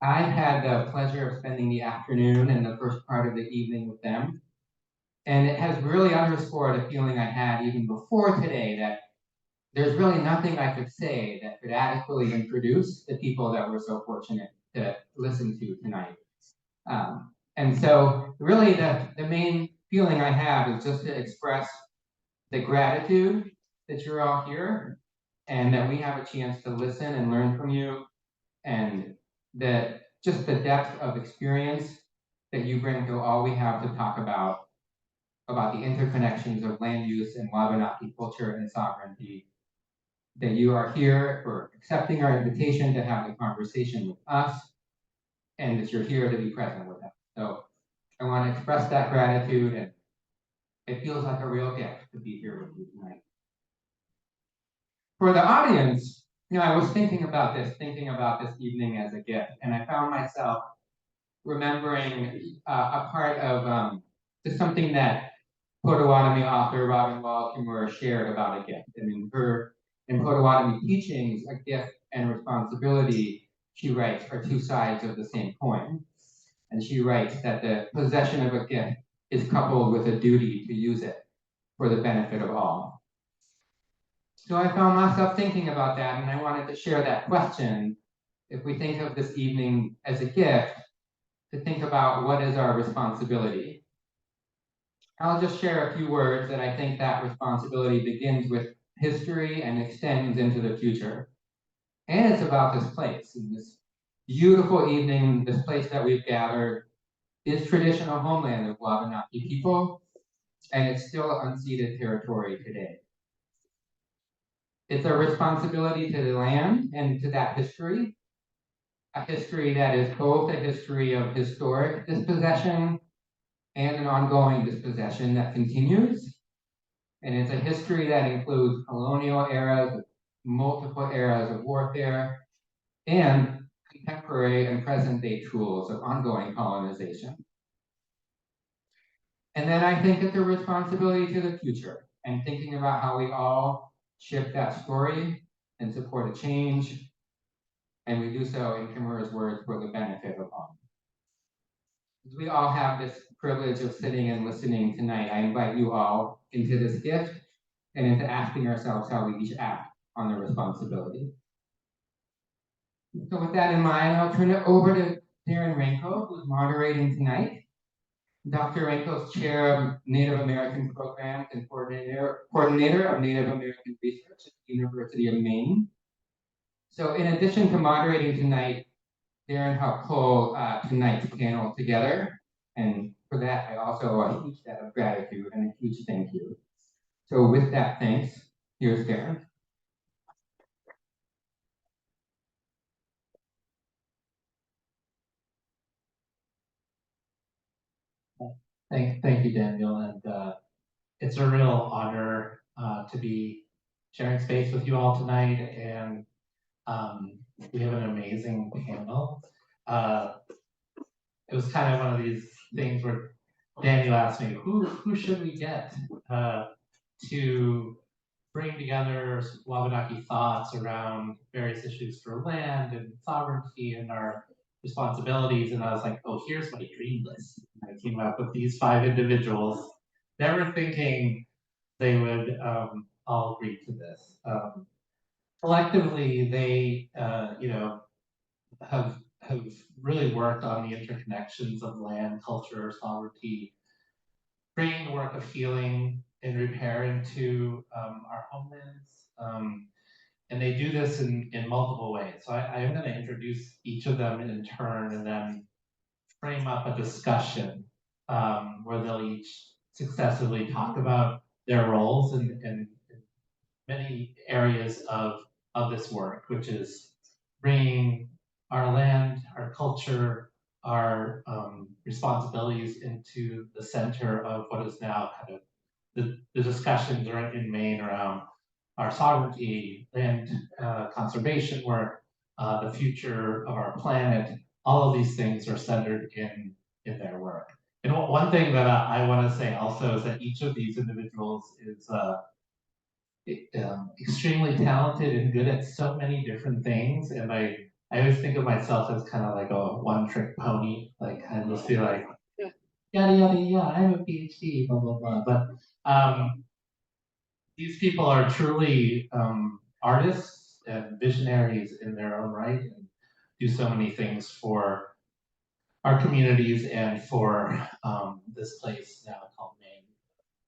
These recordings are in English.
I had the pleasure of spending the afternoon and the first part of the evening with them. And it has really underscored a feeling I had even before today that there's really nothing I could say that could adequately introduce the people that we're so fortunate to listen to tonight. And so really the main feeling I have is just to express the gratitude that you're all here and that we have a chance to listen and learn from you, and that just the depth of experience that you bring to all we have to talk about the interconnections of land use and Wabanaki culture and sovereignty, that you are here for accepting our invitation to have the conversation with us, and that you're here to be present with us. So I want to express that gratitude, and it feels like a real gift to be here with you tonight. For the audience, I was thinking about this evening as a gift, and I found myself remembering a part of just something that Potawatomi author Robin Wall Kimura shared about a gift. I mean, in Potawatomi teachings, a gift and responsibility, she writes, are two sides of the same coin. And she writes that the possession of a gift is coupled with a duty to use it for the benefit of all. So I found myself thinking about that, and I wanted to share that question. If we think of this evening as a gift, to think about what is our responsibility. I'll just share a few words that I think that responsibility begins with history and extends into the future. And it's about this place, in this beautiful evening, this place that we've gathered is traditional homeland of Wabanaki people, and it's still unceded territory today. It's a responsibility to the land and to that history, a history that is both a history of historic dispossession and an ongoing dispossession that continues. And it's a history that includes colonial eras, multiple eras of warfare, and contemporary and present day tools of ongoing colonization. And then I think it's a responsibility to the future, and thinking about how we all shift that story and support a change, and we do so, in Kimura's words, for the benefit of all. We all have this privilege of sitting and listening tonight. I invite you all into this gift and into asking ourselves how we each act on the responsibility. So with that in mind, I'll turn it over to Darren Ranco, who's moderating tonight. Dr. Ranco is chair of Native American Programs and coordinator of Native American Research at the University of Maine. So in addition to moderating tonight, Darren helped pull tonight's panel together. And for that, I also owe a huge debt of gratitude and a huge thank you. So with that, thanks. Here's Darren. Thank you, Daniel. And it's a real honor to be sharing space with you all tonight. And we have an amazing panel. It was kind of one of these things where Daniel asked me, who should we get to bring together Wabanaki thoughts around various issues for land and sovereignty and our responsibilities. And I was like, oh, here's my dream list. And I came up with these 5 individuals, never thinking they would all agree to this. Collectively, they have really worked on the interconnections of land, culture, sovereignty, bringing the work of healing and repair into our homelands. And they do this in multiple ways. So I am going to introduce each of them in turn and then frame up a discussion where they'll each successively talk about their roles in many areas of this work, which is bringing our land, our culture, our responsibilities into the center of what is now kind of the discussions in Maine around our sovereignty, land conservation work, the future of our planet. All of these things are centered in their work. And one thing that I want to say also is that each of these individuals is extremely talented and good at so many different things. And I I always think of myself as kind of like a one-trick pony. Like I just feel like yada yada yada. I have a PhD, blah blah blah. But these people are truly artists and visionaries in their own right, and do so many things for our communities and for this place now called Maine,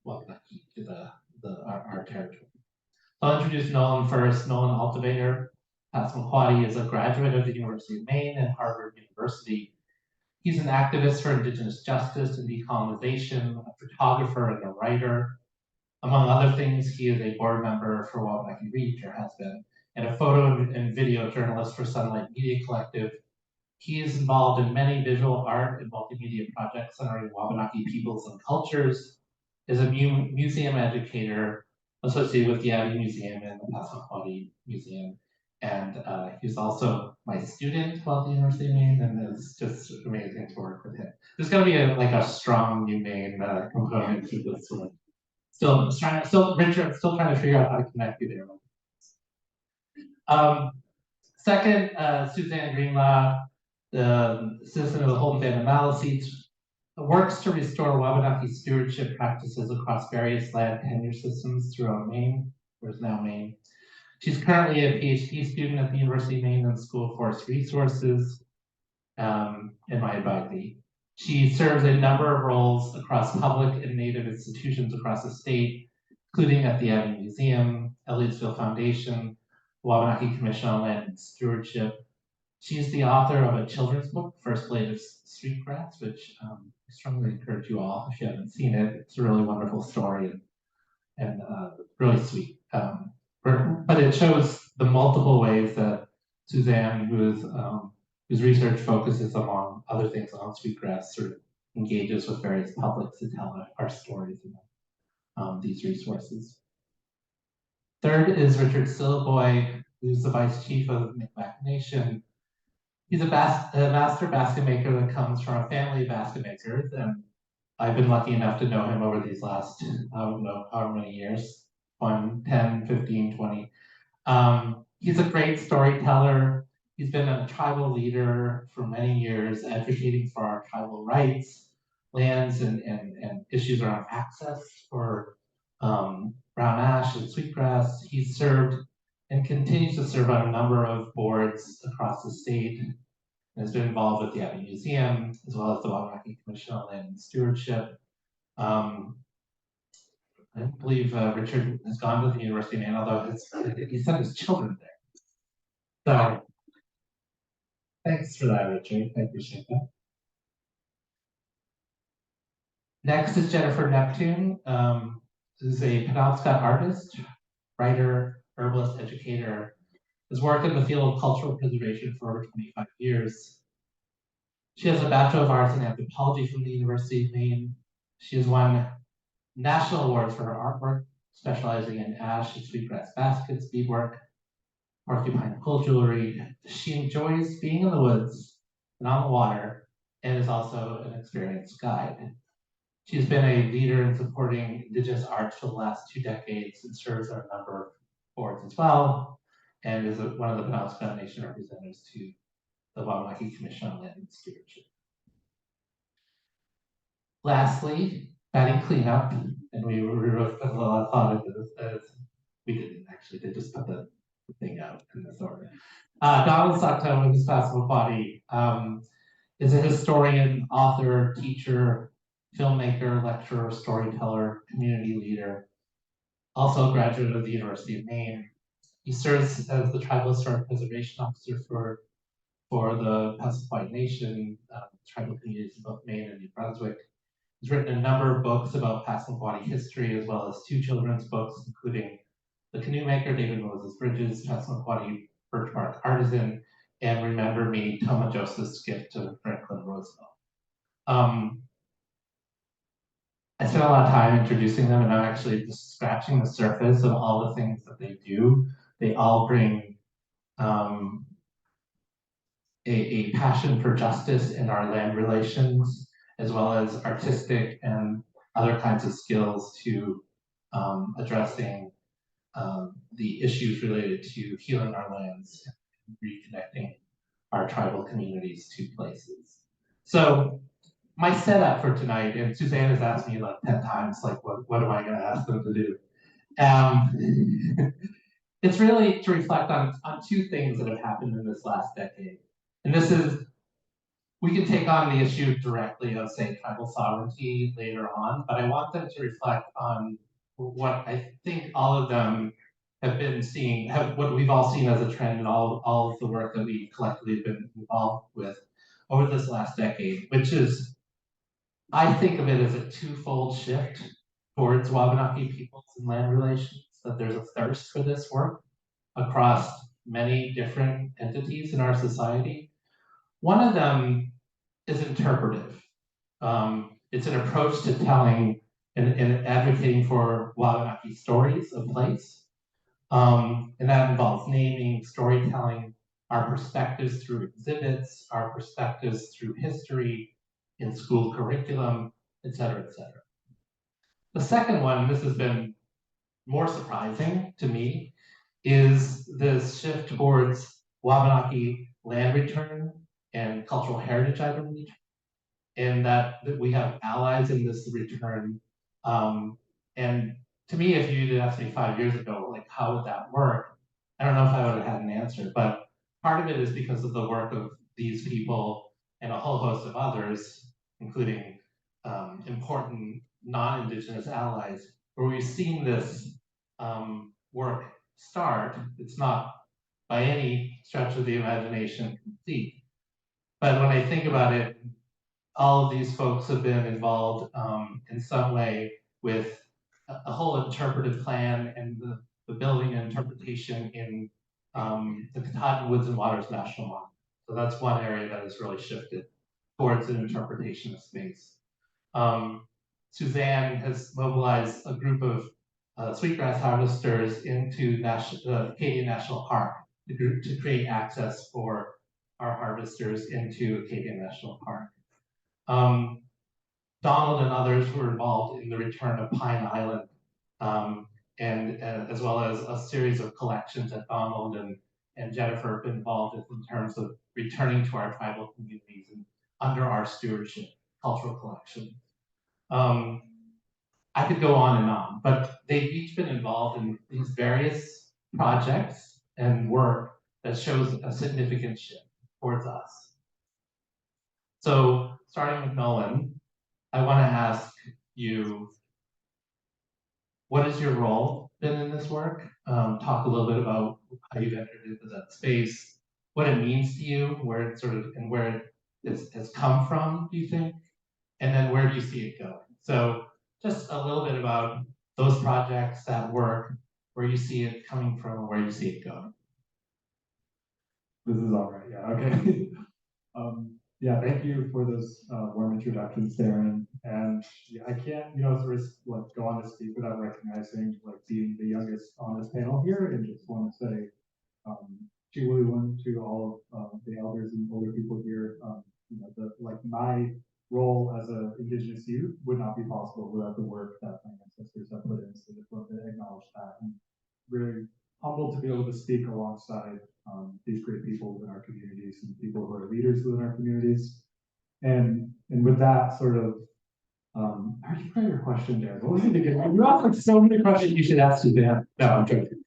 Wabanaki, to our territory. So I'll introduce Nolan first. Nolan Altvater. Passamaquoddy is a graduate of the University of Maine and Harvard University. He's an activist for Indigenous justice and decolonization, a photographer and a writer. Among other things, he is a board member for Wabanaki Reach, or has been, and a photo and video journalist for Sunlight Media Collective. He is involved in many visual art and multimedia projects centering Wabanaki peoples and cultures, is a museum educator associated with the Abbey Museum and the Passamaquoddy Museum. And he's also my student while at the University of Maine, and it's just amazing to work with him. There's going to be a strong New Maine component to this one. Richard, still trying to figure out how to connect you there. Second, Suzanne Greenlaw, the citizen of the Homeland Analyses, works to restore Wabanaki stewardship practices across various land tenure systems throughout Maine, or is now Maine. She's currently a PhD student at the University of Maine in the School of Forest Resources, in my advisee. She serves a number of roles across public and Native institutions across the state, including at the Abbey Museum, Elliottsville Foundation, Wabanaki Commission on Land and Stewardship. She's the author of a children's book, First Blade of Sweetgrass, which I strongly encourage you all, if you haven't seen it. It's a really wonderful story and really sweet. But it shows the multiple ways that Suzanne, whose research focuses, among other things, on sweetgrass, sort of engages with various publics to tell our stories about these resources. Third is Richard Silliboy, who's the vice chief of the Wabanaki Nation. He's a master basket maker that comes from a family of basket makers, and I've been lucky enough to know him over these last, I don't know, however many years, 10, 15, 20. He's a great storyteller. He's been a tribal leader for many years, advocating for our tribal rights, lands, and issues around access for brown ash and sweetgrass. He's served and continues to serve on a number of boards across the state, and has been involved with the Abbey Museum, as well as the Wabanaki Commission on Land and Stewardship. I believe Richard has gone to the University of Maine, although he sent his children there. So thanks for that, Richard. I appreciate that. Next is Jennifer Neptune, who's a Penobscot artist, writer, herbalist, educator, has worked in the field of cultural preservation for over 25 years. She has a Bachelor of Arts in Anthropology from the University of Maine. She has won national awards for her artwork, specializing in ash and sweetgrass baskets, beadwork, porcupine quill jewelry. She enjoys being in the woods and on the water, and is also an experienced guide. She's been a leader in supporting Indigenous arts for the last 2 decades and serves on a number of boards as well, and is one of the Penobscot Nation representatives to the Wabanaki Commission on Land and Stewardship. Lastly, batting cleanup, and we really put a lot of thought into this. We didn't actually, they just put the thing out in this order. Donald Soctomah, who's Passamaquoddy, is a historian, author, teacher, filmmaker, lecturer, storyteller, community leader, also a graduate of the University of Maine. He serves as the Tribal Historic Preservation Officer for the Passamaquoddy Nation, tribal communities in both Maine and New Brunswick. He's written a number of books about Passamaquoddy history, as well as 2 children's books, including The Canoe Maker, David Moses Bridges, Passamaquoddy Birch Bark Artisan, and Remember Me, Toma Joseph's Gift to Franklin Roosevelt. I spent a lot of time introducing them, and I'm actually just scratching the surface of all the things that they do. They all bring a passion for justice in our land relations, as well as artistic and other kinds of skills to addressing the issues related to healing our lands and reconnecting our tribal communities to places. So my setup for tonight, and Suzanne has asked me like 10 times, like, what am I going to ask them to do? It's really to reflect on two things that have happened in this last decade. And this is, we can take on the issue directly of, say, tribal sovereignty later on, but I want them to reflect on what I think all of them have been seeing, what we've all seen as a trend in all of the work that we collectively have been involved with over this last decade, which is, I think of it as a twofold shift towards Wabanaki peoples and land relations, that there's a thirst for this work across many different entities in our society. One of them is interpretive. It's an approach to telling and advocating for Wabanaki stories of place. And that involves naming, storytelling, our perspectives through exhibits, our perspectives through history, in school curriculum, et cetera, et cetera. The second one, this has been more surprising to me, is this shift towards Wabanaki land return and cultural heritage, I believe, and that we have allies in this return. And to me, if you'd asked me 5 years ago, like, how would that work? I don't know if I would have had an answer, but part of it is because of the work of these people and a whole host of others, including important non-Indigenous allies, where we've seen this work start. It's not by any stretch of the imagination complete. But when I think about it, all of these folks have been involved in some way with a whole interpretive plan and the building and interpretation in the Katahdin Woods and Waters National Monument. So that's one area that has really shifted towards an interpretation of space. Suzanne has mobilized a group of sweetgrass harvesters into Acadia National Park to create access for our harvesters into Acadia National Park. Donald and others were involved in the return of Pine Island, and as well as a series of collections that Donald and Jennifer have been involved with in terms of returning to our tribal communities and under our stewardship, cultural collection. I could go on, but they've each been involved in these various projects and work that shows a significant shift towards us. So starting with Nolan, I want to ask you, what is your role been in this work? Talk a little bit about how you've entered into that space, what it means to you, where it sort of, and where it has come from, do you think? And then where do you see it going? So just a little bit about those projects, that work, where you see it coming from, where you see it going. This is all right, yeah, okay. Yeah, thank you for those warm introductions, Darren. And yeah, I can't, sort of like go on to speak without recognizing like being the youngest on this panel here, and just want to say to all of the elders and older people here. My role as an Indigenous youth would not be possible without the work that my ancestors have put in. So just want to acknowledge that, and really humbled to be able to speak alongside these great people within our communities and people who are leaders within our communities. And with that sort of, I already forgot your question, Darren. What was the beginning? You asked like so many questions. You should ask Suzanne. No, I'm joking.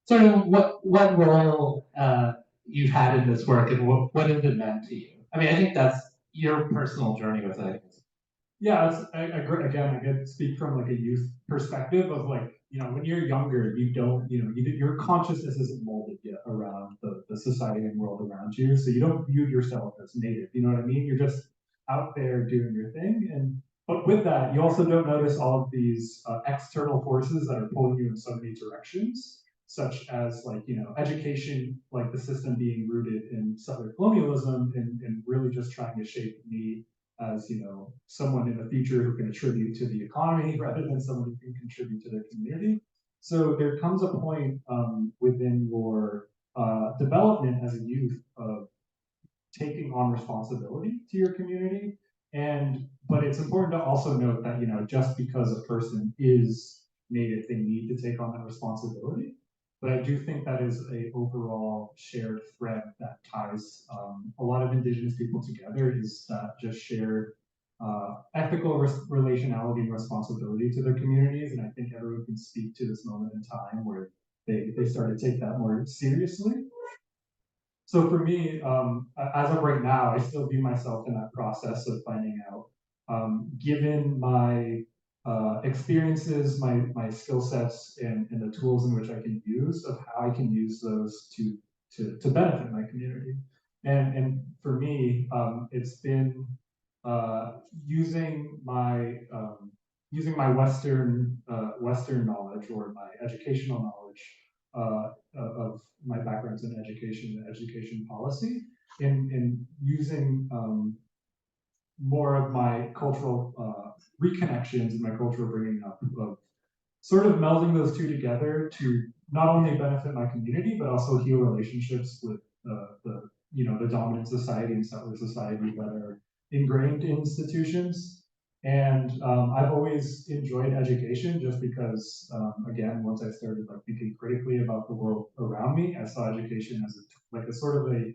Sort of what role you've had in this work, and what has it meant to you? I mean, I think that's your personal journey with it. Yeah, again, I get to speak from like a youth perspective of like, when you're younger, you don't, your consciousness isn't molded yet around the society and world around you. So you don't view yourself as native, you know what I mean? You're just out there doing your thing. But with that, you also don't notice all of these external forces that are pulling you in so many directions, such as like, education, like the system being rooted in settler colonialism and really just trying to shape me as someone in the future who can attribute to the economy rather than someone who can contribute to their community. So there comes a point within your development as a youth of taking on responsibility to your community. But it's important to also note that just because a person is native, they need to take on that responsibility. But I do think that is a overall shared thread that ties a lot of Indigenous people together, is that just shared ethical relationality and responsibility to their communities. And I think everyone can speak to this moment in time where they started to take that more seriously. So for me, as of right now, I still view myself in that process of finding out, given my experiences, my skill sets, and the tools in which I can use, of how I can use those to benefit my community. And for me, it's been using my Western knowledge, or my educational knowledge, of my backgrounds in education and education policy, in using more of my cultural reconnections and my cultural bringing up, of sort of melding those two together to not only benefit my community, but also heal relationships with the dominant society and settler society that are ingrained in institutions. And I've always enjoyed education, just because, again, once I started thinking critically about the world around me, I saw education as a sort of a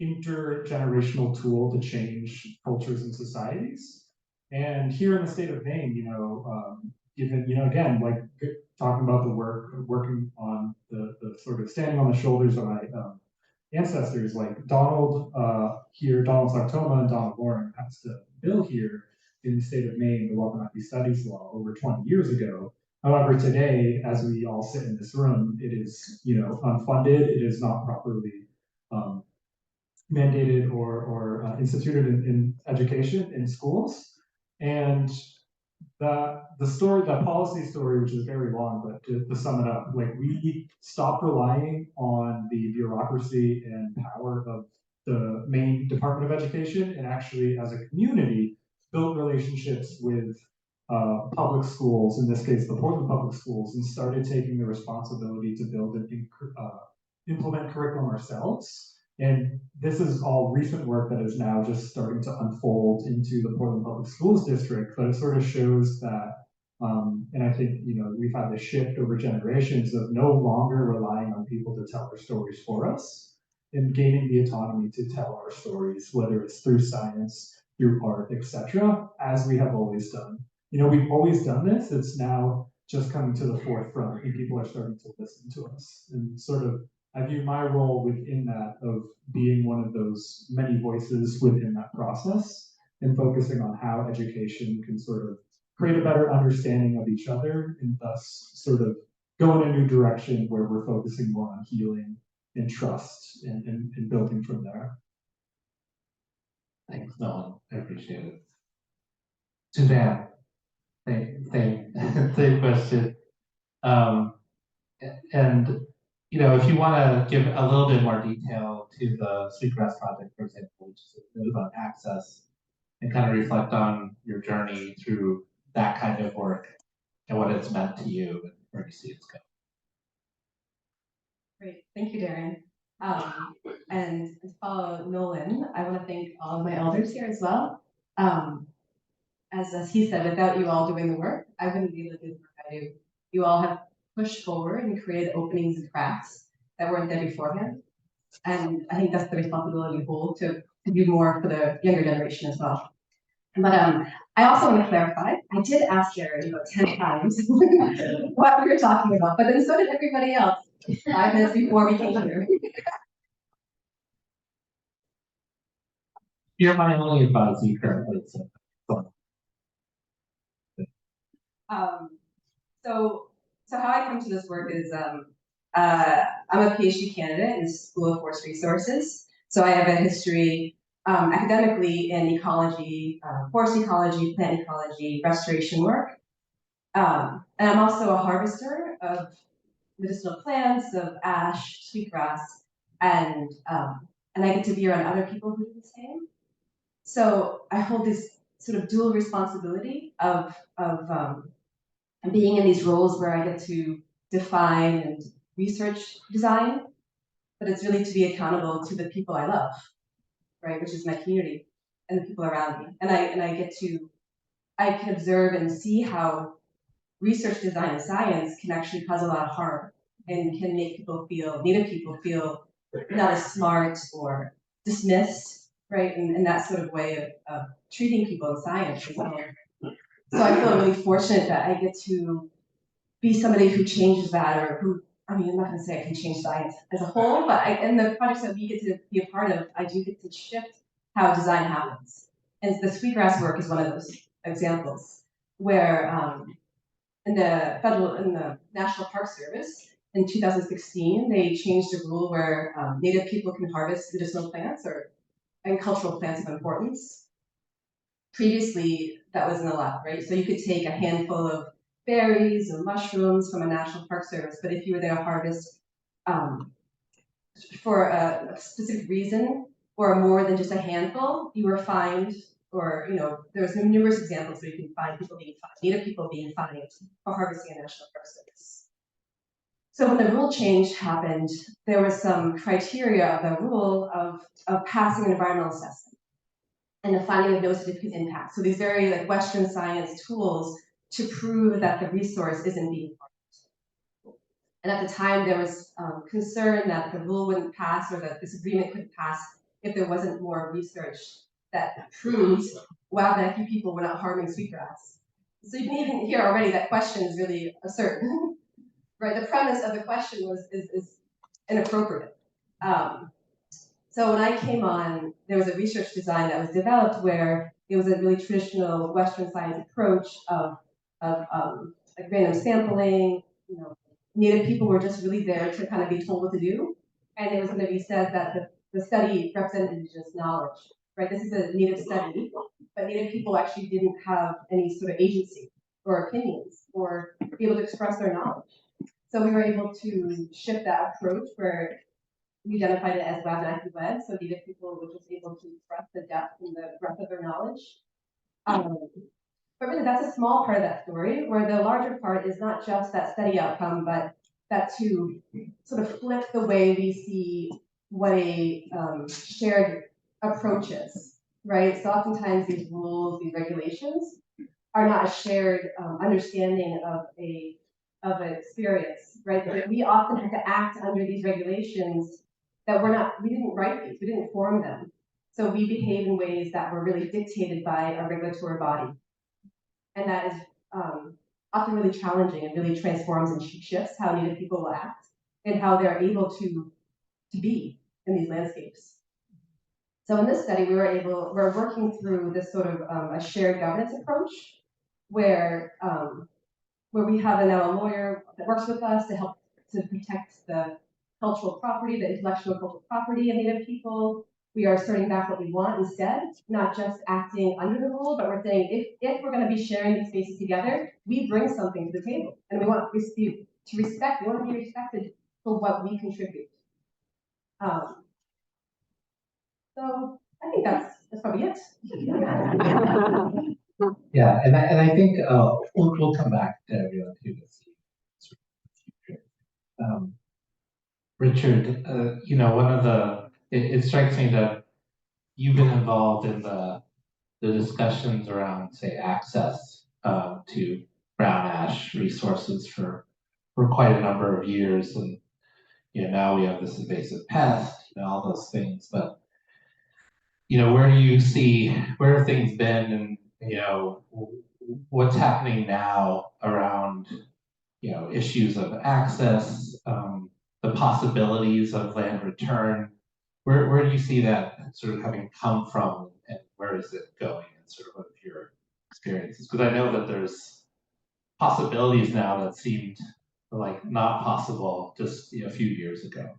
intergenerational tool to change cultures and societies. And here in the state of Maine, given, again, talking about the working on the sort of standing on the shoulders of my ancestors, like Donald Soctomah and Donald Warren passed a bill here in the state of Maine, the Wabanaki Studies Law, over 20 years ago. However, today, as we all sit in this room, it is, unfunded. It is not properly mandated or instituted in education in schools. And the policy story, which is very long, but to sum it up, we stopped relying on the bureaucracy and power of the Maine Department of Education, and actually, as a community, built relationships with public schools, in this case, the Portland Public Schools, and started taking the responsibility to build and implement curriculum ourselves. And this is all recent work that is now just starting to unfold into the Portland Public Schools district, but it sort of shows that, and I think, we've had this shift over generations of no longer relying on people to tell their stories for us, and gaining the autonomy to tell our stories, whether it's through science, through art, etc., as we have always done. We've always done this. It's now just coming to the forefront, and people are starting to listen to us. And sort of, I view my role within that of being one of those many voices within that process, and focusing on how education can sort of create a better understanding of each other, and thus sort of go in a new direction where we're focusing more on healing and trust, and building from there. Thanks, Nolan. I appreciate it. Suzanne, same question. And if you want to give a little bit more detail to the Sweetgrass Project, for example, which is about access, and kind of reflect on your journey through that kind of work and what it's meant to you and where you see it's going. Great, thank you, Darren. And to follow Nolan, I want to thank all of my elders here as well. As he said, without you all doing the work, I wouldn't be able to do the work I do. You all have pushed forward and created openings and cracks that weren't there beforehand. And I think that's the responsibility we hold, to do more for the younger generation as well. But I also want to clarify, I did ask Darren 10 times what we were talking about, but then so did everybody else 5 minutes before we came here. You're my only advisee currently, so. So how I come to this work is I'm a PhD candidate in the School of Forest Resources. So I have a history academically in ecology, forest ecology, plant ecology, restoration work. And I'm also a harvester of medicinal plants, of ash, sweetgrass, and I get to be around other people who do the same. So I hold this sort of dual responsibility of being in these roles where I get to define and research design, but it's really to be accountable to the people I love, right, which is my community and the people around me. And I can observe and see how research design and science can actually cause a lot of harm and can make people feel, Native people feel not as smart or dismissed, right? And that sort of way of treating people in science as well. So I feel really fortunate that I get to be somebody who changes that, or who, I mean, I'm not gonna say I can change science as a whole, but in the projects that we get to be a part of, I do get to shift how design happens. And the sweetgrass work is one of those examples where in the National Park Service in 2016, they changed a rule where Native people can harvest medicinal plants and cultural plants of importance. Previously, that wasn't allowed, right? So you could take a handful of berries or mushrooms from a National Park Service, but if you were there to harvest for a specific reason or more than just a handful, you were fined, or there's numerous examples where you can find people being fined, Native people being fined for harvesting a National Park Service. So when the rule change happened, there was some criteria of the rule of passing an environmental assessment and the finding of no significant impact. So these very Western science tools to prove that the resource isn't being harmed. And at the time, there was concern that the rule wouldn't pass, or that this agreement couldn't pass if there wasn't more research that proves Wabanaki people were not harming sweetgrass. So you can even hear already that question is really uncertain, right? The premise of the question is inappropriate. So when I came on, there was a research design that was developed where it was a really traditional Western science approach of random sampling. Native people were just really there to kind of be told what to do, and it was going to be said that the study represented indigenous knowledge, right? This is a Native study, but Native people actually didn't have any sort of agency or opinions or be able to express their knowledge. So we were able to shift that approach where we identified it as Wabanaki led, so Native people were just able to express the depth and the breadth of their knowledge. But really, that's a small part of that story, where the larger part is not just that study outcome, but that to sort of flip the way we see what a shared approach is, right? So oftentimes these rules, these regulations, are not a shared understanding of an experience, right? But we often have to act under these regulations that we didn't write these, we didn't form them. So we behave in ways that were really dictated by a regulatory body. And that is often really challenging and really transforms and shifts how Native people will act and how they're able to be in these landscapes. So in this study, we're working through this sort of a shared governance approach where we have now a lawyer that works with us to help to protect the cultural property, the intellectual cultural property of Native people. We are asserting back what we want instead, not just acting under the rule, but we're saying if we're going to be sharing these spaces together, we bring something to the table, and we want to be respected for what we contribute. So I think that's probably it. Yeah, and I think we'll come back to everyone too to see Richard, it strikes me that you've been involved in the discussions around, say, access to brown ash resources for quite a number of years, and now we have this invasive pest, all those things. But where do you see where have things been, and what's happening now around issues of access, the possibilities of land return? Where do you see that sort of having come from, and where is it going, and sort of what are your experiences? Because I know that there's possibilities now that seemed like not possible just a few years ago.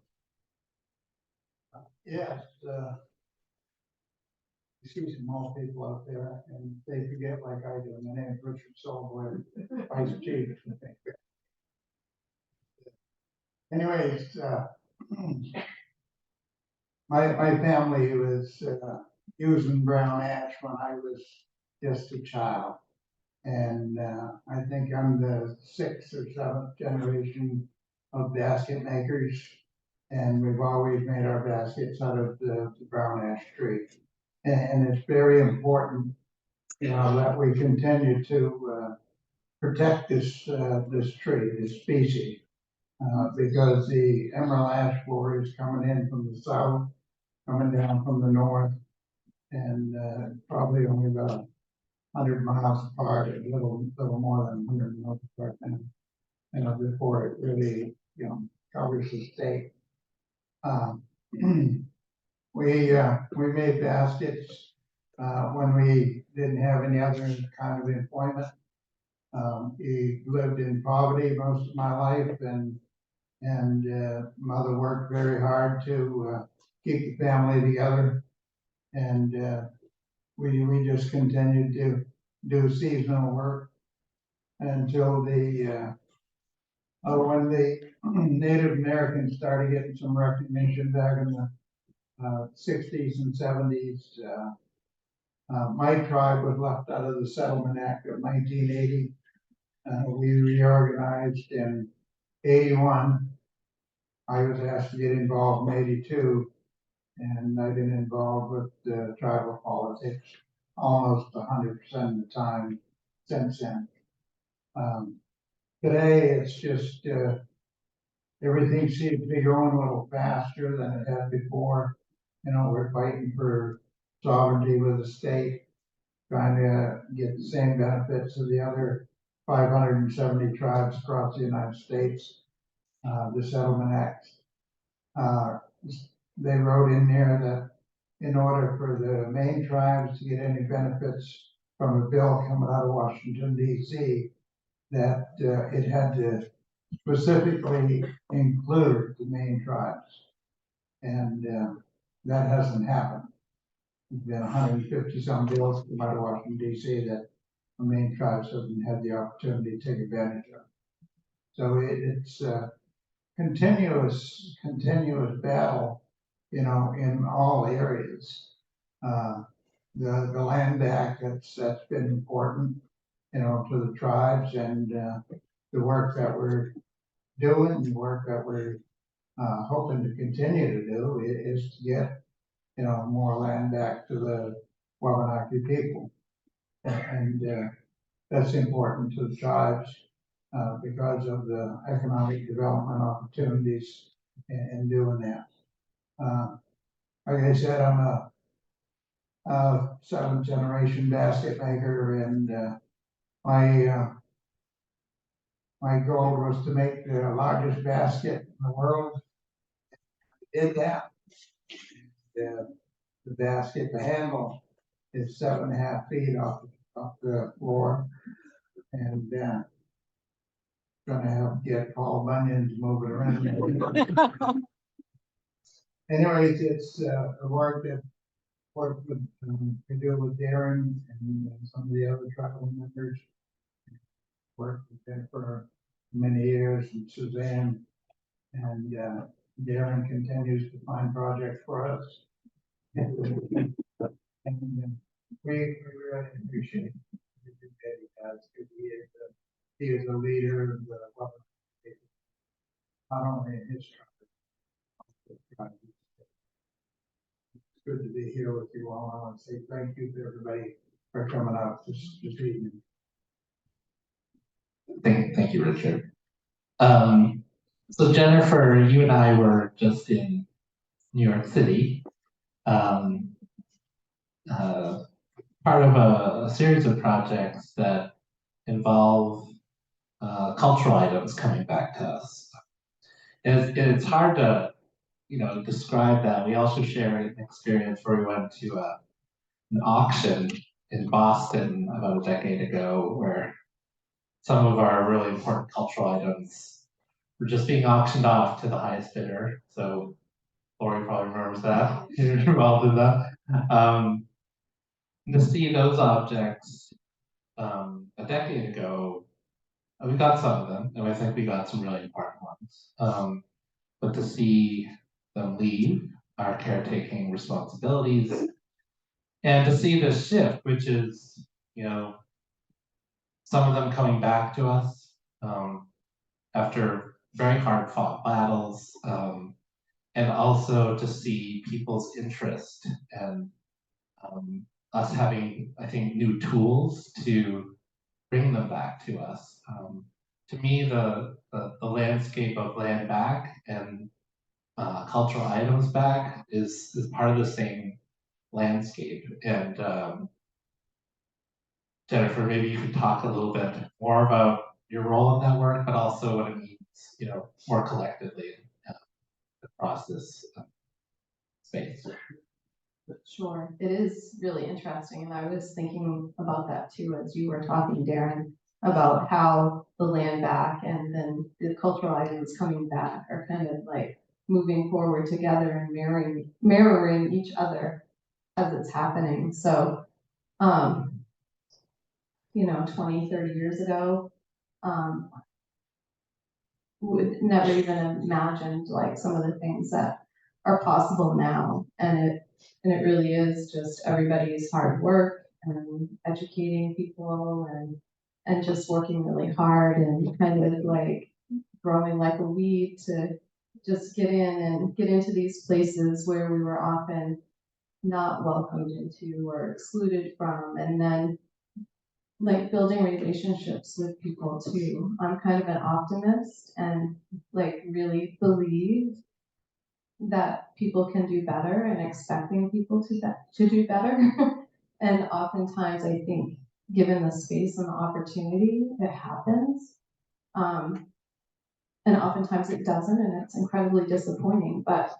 Yes, you see some old people out there, and they forget like I do. My name is Richard Silliboy, Vice Chief. Anyways, my family was using brown ash when I was just a child, and I think I'm the 6th or 7th generation of basket makers, and we've always made our baskets out of the brown ash tree. And it's very important, that we continue to protect this tree, this species. because the emerald ash borer is coming in from the south, coming down from the north, and probably only about 100 miles apart, a little more than 100 miles apart now, before it really, covers the state. We made baskets when we didn't have any other kind of employment. He lived in poverty most of my life, and mother worked very hard to keep the family together, and we just continued to do seasonal work until when the Native Americans started getting some recognition back in the 60s and 70s. My tribe was left out of the Settlement Act of 1980. We reorganized in 81. I was asked to get involved in 82, and I've been involved with tribal politics almost 100% of the time since then. Today, it's just everything seems to be going a little faster than it had before. We're fighting for sovereignty with the state, trying to get the same benefits of the other 570 tribes across the United States. The Settlement Act, they wrote in there that in order for the Maine tribes to get any benefits from a bill coming out of Washington, D.C., that it had to specifically include the Maine tribes. And that hasn't happened. There's been 150 some bills come out of Washington, D.C. that the Maine tribes haven't had the opportunity to take advantage of. So it's continuous battle, in all areas. The land back, that's been important, to the tribes, and the work that we're doing, the work that we're hoping to continue to do is to get, more land back to the Wabanaki people. And that's important to the tribes because of the economic development opportunities in doing that. Like I said, I'm a 7th generation basket maker, and my goal was to make the largest basket in the world. I did that. The basket, the handle, is 7.5 feet off the floor, and gonna have to get Paul Bunyan to move it around. Anyways, it's a work that we do with Darren and some of the other tribal members. Worked with them for many years, and Suzanne, and Darren continues to find projects for us. And we really appreciate everything that he has, because he is a leader of the Wabanaki, not only in his tribe. It's good to be here with you all. I want to say thank you to everybody for coming out this evening. Thank you, Richard. So Jennifer, you and I were just in New York City, part of a series of projects that involve cultural items coming back to us. It's hard to, describe that. We also shared an experience where we went to an auction in Boston about a decade ago, where some of our really important cultural items were just being auctioned off to the highest bidder. So Lori probably remembers that. You're involved in that. To see those objects a decade ago, we got some of them, and I think we got some really important ones. But to see them leave our caretaking responsibilities, and to see this shift, which is, some of them coming back to us after very hard fought battles, and also to see people's interest and us having, I think, new tools to bring them back to us. to me, the landscape of land back and cultural items back is part of the same landscape. And Jennifer, maybe you could talk a little bit more about your role in that work, but also what it means, you know, more collectively across this space. Sure, it is really interesting, and I was thinking about that too as you were talking, Darren, about how the land back and then the cultural items coming back are kind of like moving forward together and mirroring each other as it's happening. So, you know, 20, 30 years ago, would never even imagined like some of the things that are possible now, and it really is just everybody's hard work and educating people and just working really hard and kind of like growing like a weed to just get in and get into these places where we were often not welcomed into or excluded from, and then like building relationships with people too. I'm kind of an optimist and like really believe that people can do better and expecting people to do better. And oftentimes I think given the space and the opportunity, it happens. And oftentimes it doesn't, and it's incredibly disappointing, but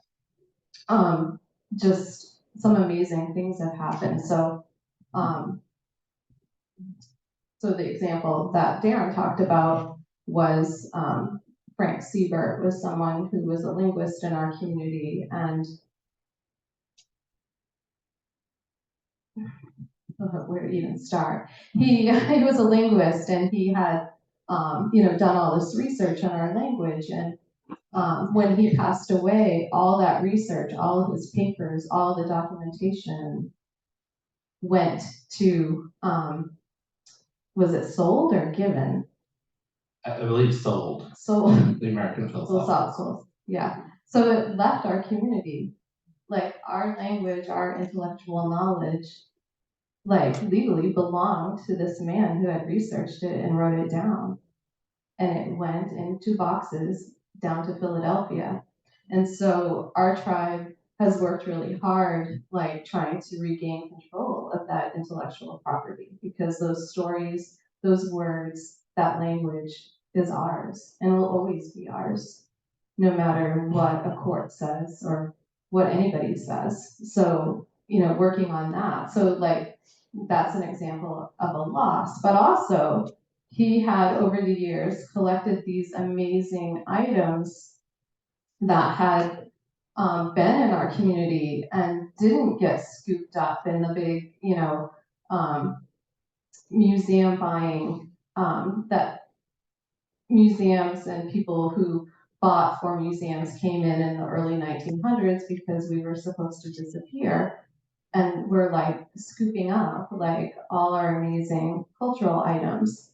just some amazing things have happened. So the example that Darren talked about was Frank Siebert was someone who was a linguist in our community, and where to even start? He was a linguist, and he had done all this research on our language, and when he passed away, all that research, all of his papers, all the documentation went to was it sold or given? I believe sold. Sold. The American Philosophical. Sold. Yeah. So it left our community, like our language, our intellectual knowledge, like legally belonged to this man who had researched it and wrote it down. And it went into boxes down to Philadelphia. And so our tribe has worked really hard, like trying to regain control of that intellectual property, because those stories, those words, that language is ours and will always be ours, no matter what a court says or what anybody says. So, working on that. So like, that's an example of a loss, but also he had over the years collected these amazing items that had been in our community and didn't get scooped up in the big, museum buying that museums and people who bought for museums came in the early 1900s because we were supposed to disappear. And we're like scooping up like all our amazing cultural items.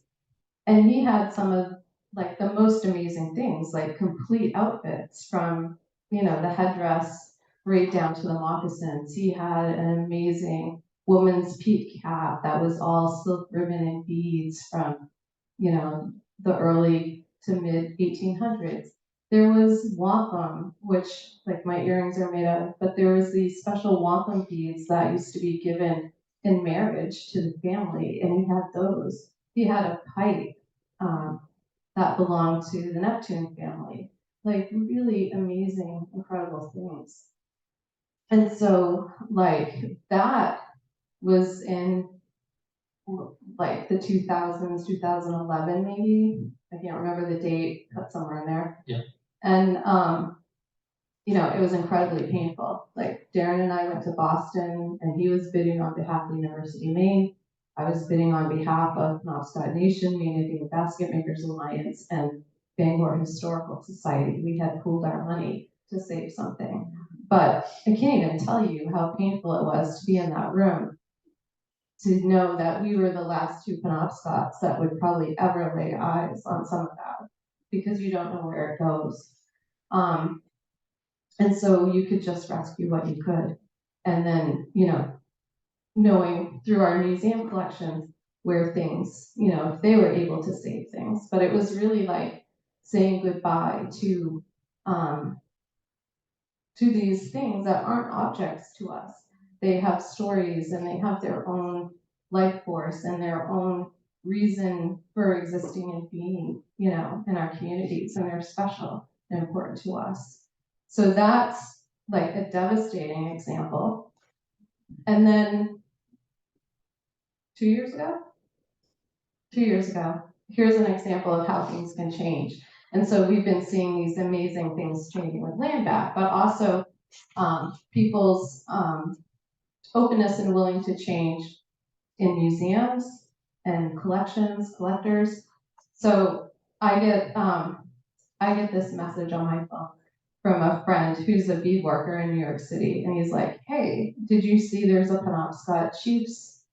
And he had some of like the most amazing things, like complete outfits from, the headdress right down to the moccasins. He had an amazing woman's peak cap that was all silk ribbon and beads from, the early to mid 1800s. There was wampum, which like my earrings are made of, but there was these special wampum beads that used to be given in marriage to the family, and he had those. He had a pipe that belonged to the Neptune family, like really amazing, incredible things. And so like that was in like the 2000s, 2011 maybe. I can't remember the date, but somewhere in there. Yeah. And it was incredibly painful. Like Darren and I went to Boston, and he was bidding on behalf of the University of Maine. I was bidding on behalf of Penobscot Nation, Maine Indian Basket Makers Alliance, and Bangor Historical Society. We had pooled our money to save something. But I can't even tell you how painful it was to be in that room, to know that we were the last two Penobscots that would probably ever lay eyes on some of that, because you don't know where it goes. And so you could just rescue what you could. And then, knowing through our museum collections where things, if they were able to save things. But it was really like saying goodbye to these things that aren't objects to us. They have stories and they have their own life force and their own reason for existing and being, in our communities, and they're special and important to us. So that's like a devastating example. And then 2 years ago, here's an example of how things can change. And so we've been seeing these amazing things changing with land back, but also people's openness and willing to change in museums and collectors. So I get this message on my phone from a friend who's a bead worker in New York City, and he's like, "Hey, did you see there's a Penobscot Chiefs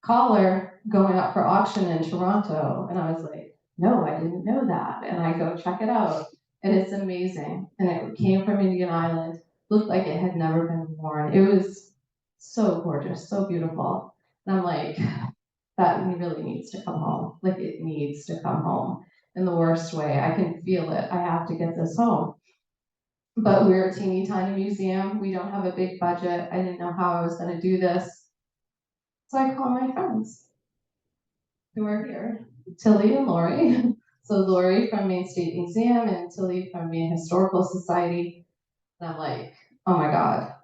collar going up for auction in Toronto?" And I was like, "No, I didn't know that." And I go check it out, and it's amazing. And it came from Indian Island, looked like it had never been worn. It was so gorgeous, so beautiful. And I'm like, that really needs to come home. Like, it needs to come home in the worst way. I can feel it. I have to get this home. But we're a teeny tiny museum. We don't have a big budget. I didn't know how I was going to do this. So I call my friends who are here, Tilly and Lori. So Lori from Maine State Museum and Tilly from Maine Historical Society. And I'm like, oh my God,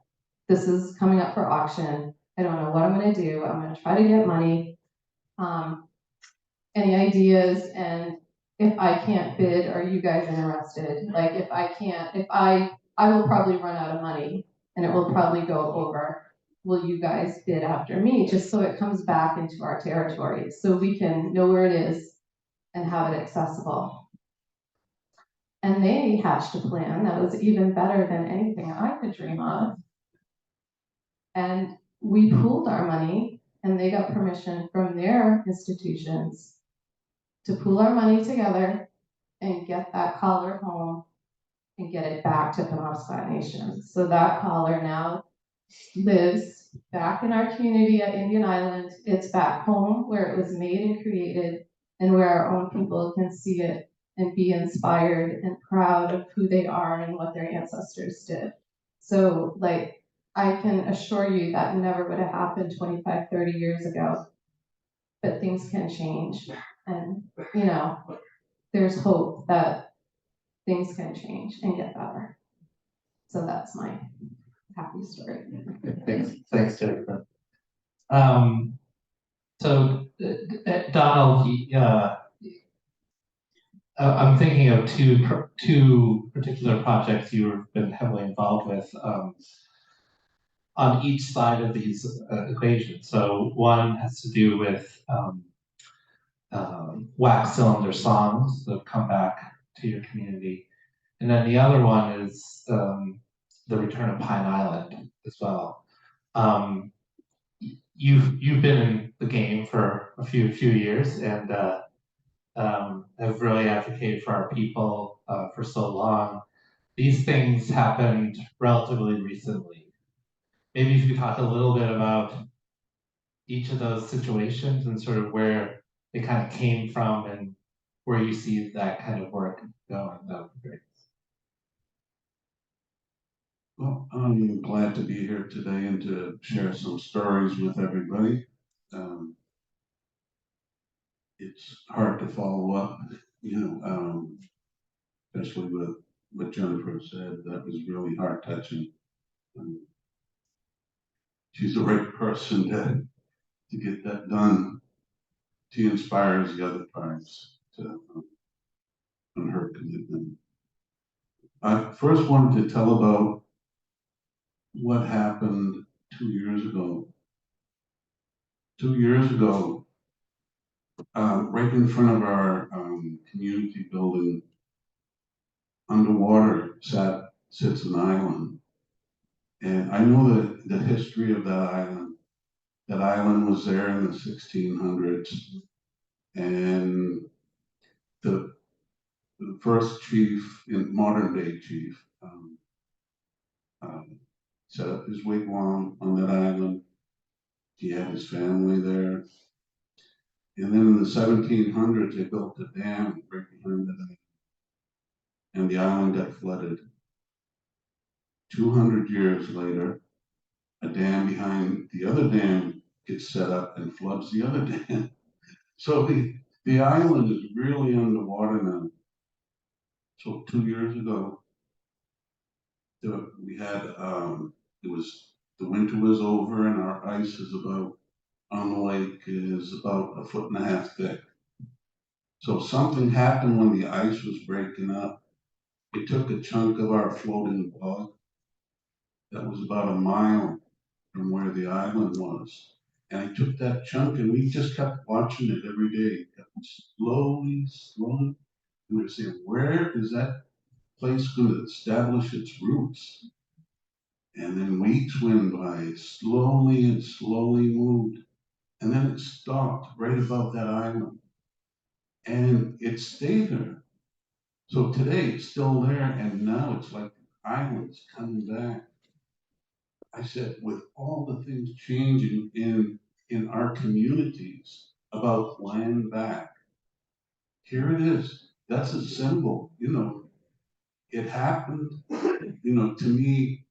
this is coming up for auction. I don't know what I'm going to do. I'm going to try to get money. Any ideas? And if I can't bid, are you guys interested? Like, if I will probably run out of money and it will probably go over. Will you guys bid after me, just so it comes back into our territory, so we can know where it is and have it accessible? And they hatched a plan that was even better than anything I could dream of. And we pooled our money, and they got permission from their institutions to pool our money together and get that collar home and get it back to Penobscot Nation. So that collar now lives back in our community at Indian Island. It's back home where it was made and created, and where our own people can see it and be inspired and proud of who they are and what their ancestors did. So, like, I can assure you that never would have happened 25, 30 years ago, but things can change. And, there's hope that things can change and get better. So that's my happy story. Thanks, Jennifer. So Donald, I'm thinking of two particular projects you've been heavily involved with on each side of these equations. So one has to do with wax cylinder songs that come back to your community, and then the other one is the return of Pine Island as well. You've been in the game for a few years, and have really advocated for our people for so long. These things happened relatively recently. Maybe if you could talk a little bit about each of those situations and sort of where they kind of came from and where you see that kind of work going, that would be great. Well, I'm glad to be here today and to share some stories with everybody. It's hard to follow up, especially with what Jennifer said. That was really heart touching. She's the right person to get that done. She inspires the other parts on her commitment. I first wanted to tell about what happened 2 years ago. 2 years ago, right in front of our community building, underwater sits an island. And I know the history of that island. That island was there in the 1600s. And the first chief, modern day chief, set up his wigwam on that island. He had his family there. And then in the 1700s, they built a dam right behind it, and the island got flooded. 200 years later, a dam behind the other dam gets set up and floods the other dam. So the island is really underwater now. So 2 years ago, we had, the winter was over and our ice is about, on the lake is about 1.5 feet thick. So something happened when the ice was breaking up. It took a chunk of our floating log that was about 1 mile from where the island was. And I took that chunk and we just kept watching it every day. It kept slowly. And we were saying, where is that place going to establish its roots? And then weeks went by, slowly and slowly moved. And then it stopped right above that island. And it stayed there. So today it's still there, and now it's like the island's coming back. I said, with all the things changing in our communities about land back, here it is. That's a symbol, it happened. To me,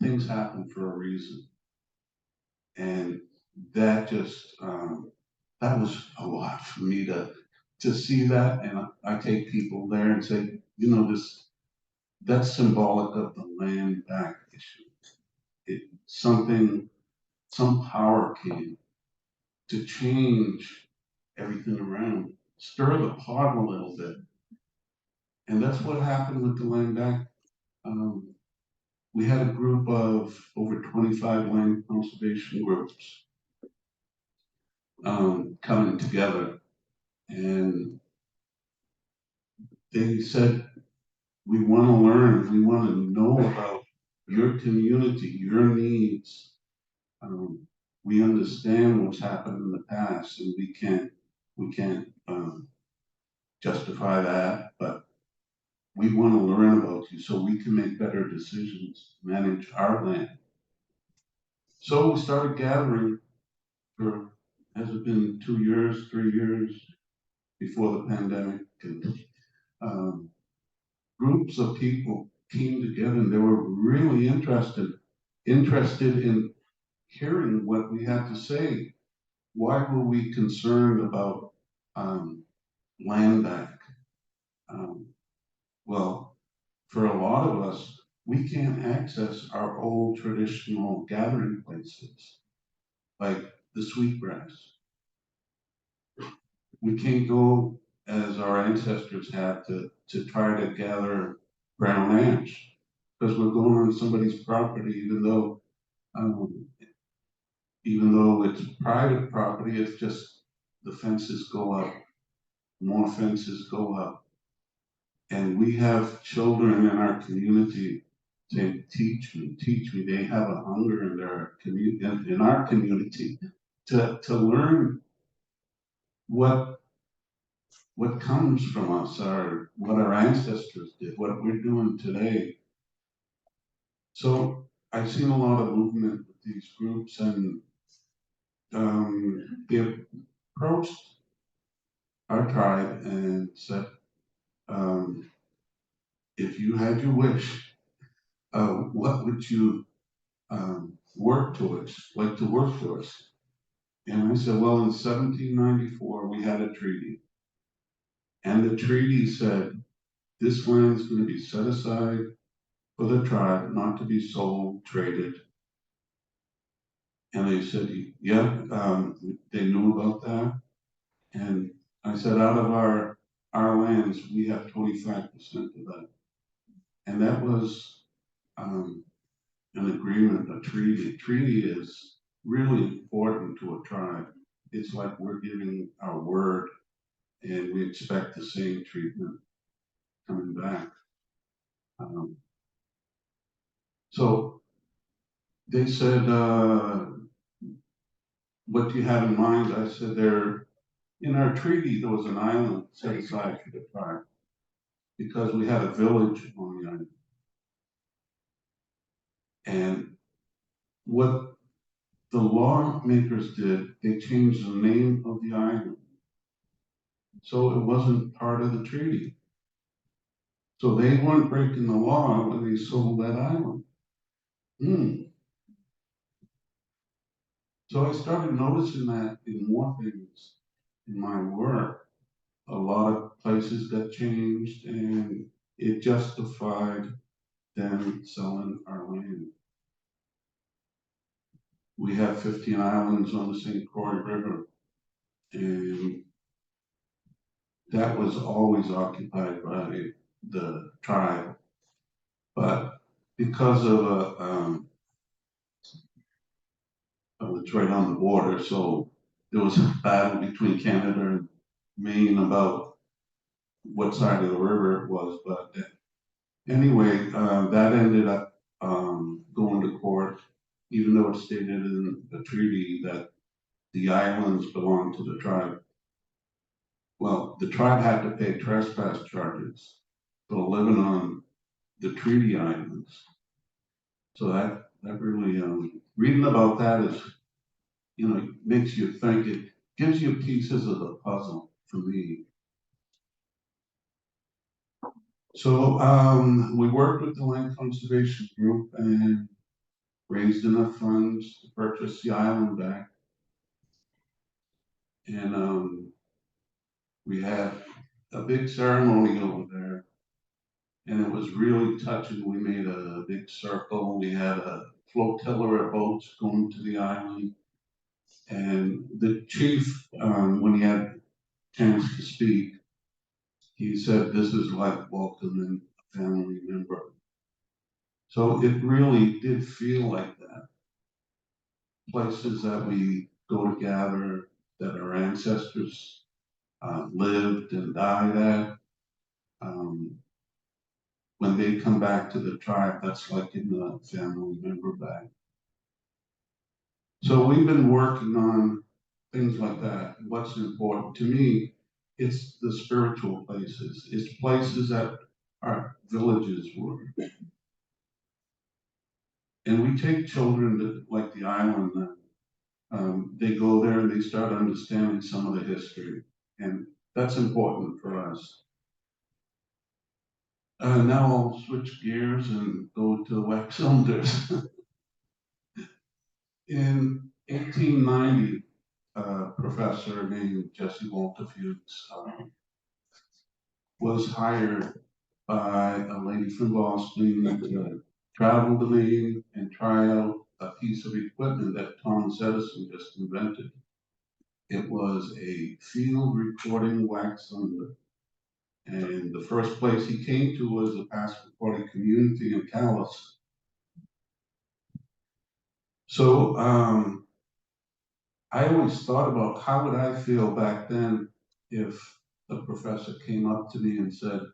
things happen for a reason. And that just, that was a lot for me to see that. And I take people there and say, that's symbolic of the land back issue. Some power came to change everything around, stir the pot a little bit. And that's what happened with the land back. We had a group of over 25 land conservation groups coming together. And they said, we want to learn, we want to know about your community, your needs. We understand what's happened in the past, and we can't justify that, but we want to learn about you so we can make better decisions, manage our land. So we started gathering for, has it been 2 years, 3 years before the pandemic? And groups of people came together and they were really interested in hearing what we had to say. Why were we concerned about land back? Well, for a lot of us, we can't access our old traditional gathering places, like the sweetgrass. We can't go as our ancestors had to try to gather brown ash, because we're going on somebody's property, even though it's private property. It's just the fences go up, more fences go up. And we have children in our community saying, teach me. They have a hunger in their community, in our community, to learn what comes from us, what our ancestors did, what we're doing today. So I've seen a lot of movement with these groups, and they approached our tribe and said, if you had your wish, what would you work towards, like to work towards? And I said, well, in 1794, we had a treaty. And the treaty said, this land is going to be set aside for the tribe, not to be sold, traded. And they said, yeah, they knew about that. And I said, out of our lands, we have 25% of that. And that was an agreement, a treaty. A treaty is really important to a tribe. It's like we're giving our word, and we expect the same treatment coming back. So they said, what do you have in mind? I said, in our treaty, there was an island set aside for the tribe because we had a village on the island. And what the lawmakers did, they changed the name of the island So it wasn't part of the treaty. So they weren't breaking the law when they sold that island. So I started noticing that in more things in my work. A lot of places got changed and it justified them selling our land. We have 15 islands on the St. Croix River, and that was always occupied by the tribe. But because of it's right on the border, so there was a battle between Canada and Maine about what side of the river it was. But anyway, that ended up going to court, even though it stated in the treaty that the islands belong to the tribe. Well, the tribe had to pay trespass charges for living on the treaty islands. So that really, reading about that is, makes you think. It gives you pieces of the puzzle for me. So we worked with the land conservation group and raised enough funds to purchase the island back. And we had a big ceremony over there. And it was really touching. We made a big circle. We had a flotilla of boats going to the island. And the chief, when he had a chance to speak, he said, "This is like welcoming a family member." So it really did feel like that. Places that we go to gather, that our ancestors lived and died at. When they come back to the tribe, that's like getting a family member back. So we've been working on things like that. What's important to me, it's the spiritual places. It's places that our villages were. And we take children to, like the island, they go there and they start understanding some of the history. And that's important for us. Now I'll switch gears and go to wax cylinders. In 1890, a professor named Jesse Walterfuse was hired by a lady from Boston to travel to Maine and try out a piece of equipment that Thomas Edison just invented. It was a field recording wax cylinder. And the first place he came to was a Passamaquoddy community in Calais. So I always thought about how would I feel back then if the professor came up to me and said,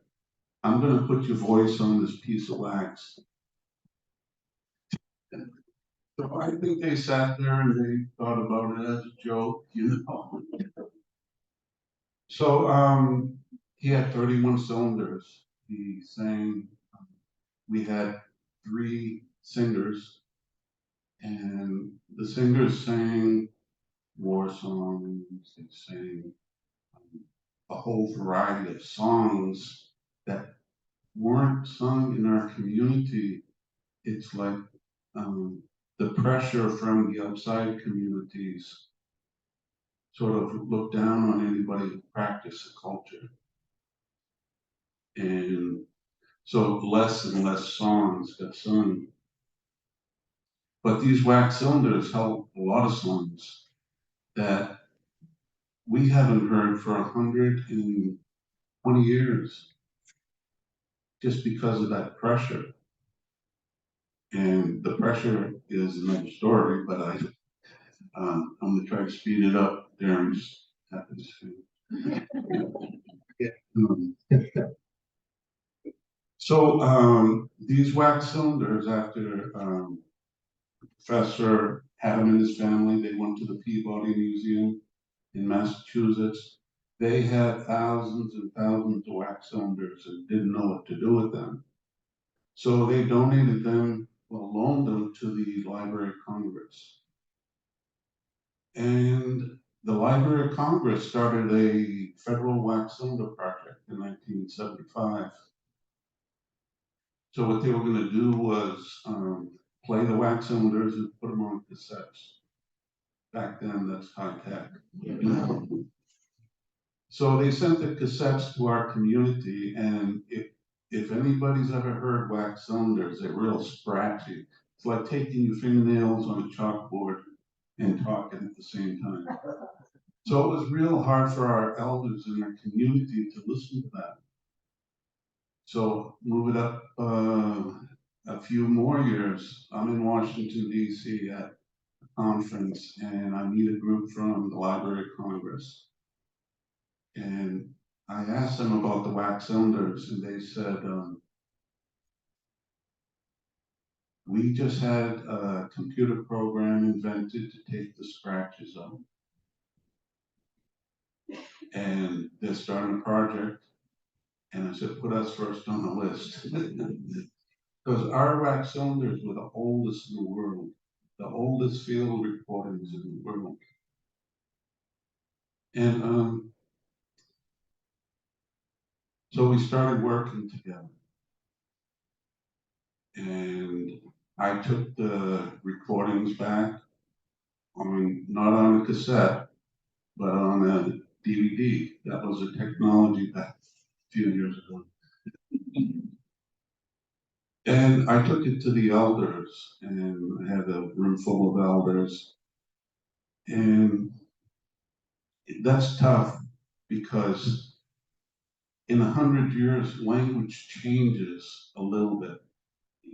"I'm going to put your voice on this piece of wax." So I think they sat there and they thought about it as a joke, So he had 31 cylinders. He sang. We had 3 singers, and the singers sang war songs. They sang a whole variety of songs that weren't sung in our community. It's like the pressure from the outside communities sort of look down on anybody who practiced the culture. And so less and less songs got sung. But these wax cylinders held a lot of songs that we haven't heard for 120 years, just because of that pressure. And the pressure is another story, but I'm gonna try to speed it up. Darren just happens to. So these wax cylinders, after Professor had them in his family, they went to the Peabody Museum in Massachusetts. They had thousands and thousands of wax cylinders and didn't know what to do with them. So they donated them, loaned them to the Library of Congress. And the Library of Congress started a federal wax cylinder project in 1975. So what they were gonna do was play the wax cylinders and put them on cassettes. Back then, that's high tech. So they sent the cassettes to our community, and if anybody's ever heard wax cylinders, they're real scratchy. It's like taking your fingernails on a chalkboard and talking at the same time. So it was real hard for our elders in our community to listen to that. So move it up a few more years, I'm in Washington DC at a conference, and I meet a group from the Library of Congress. And I asked them about the wax cylinders, and they said, we just had a computer program invented to take the scratches out. And they're starting a project. And I said, put us first on the list. Because our wax cylinders were the oldest in the world, the oldest field recordings in the world. And so we started working together. And I took the recordings back not on a cassette, but on a DVD. That was a technology back a few years ago. And I took it to the elders, and I had a room full of elders. And that's tough because in 100 years, language changes a little bit.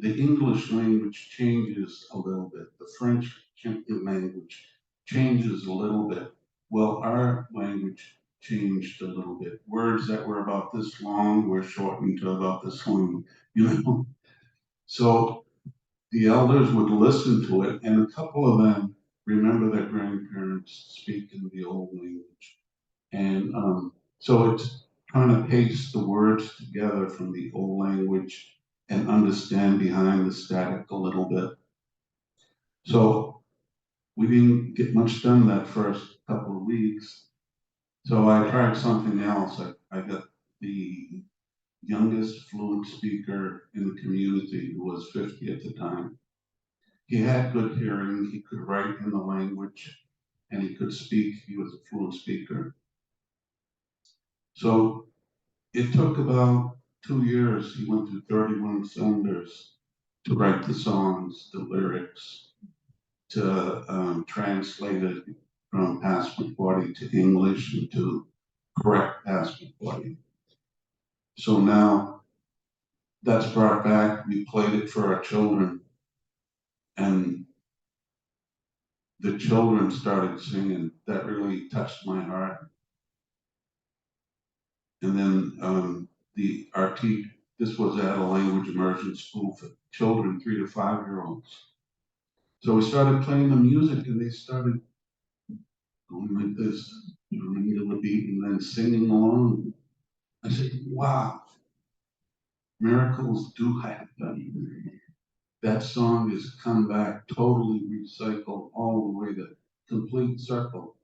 The English language changes a little bit. The French language changes a little bit. Well, our language changed a little bit. Words that were about this long were shortened to about this long, you know? So the elders would listen to it, and a couple of them remember their grandparents speaking the old language. And so it's trying to paste the words together from the old language and understand behind the static a little bit. So we didn't get much done that first couple of weeks. So I tried something else. I got the youngest fluent speaker in the community, who was 50 at the time. He had good hearing, he could write in the language, and he could speak. He was a fluent speaker. So it took about 2 years. He went through 31 cylinders to write the songs, the lyrics, to translate it from Passamaquoddy to English and to correct Passamaquoddy. So now that's brought back. We played it for our children, and the children started singing. That really touched my heart. And then this was at a language immersion school for children, 3 to 5 year olds. So we started playing the music, and they started going like this, drumming to the beat and then singing along. I said, wow, miracles do happen. That song has come back totally recycled all the way to complete circle.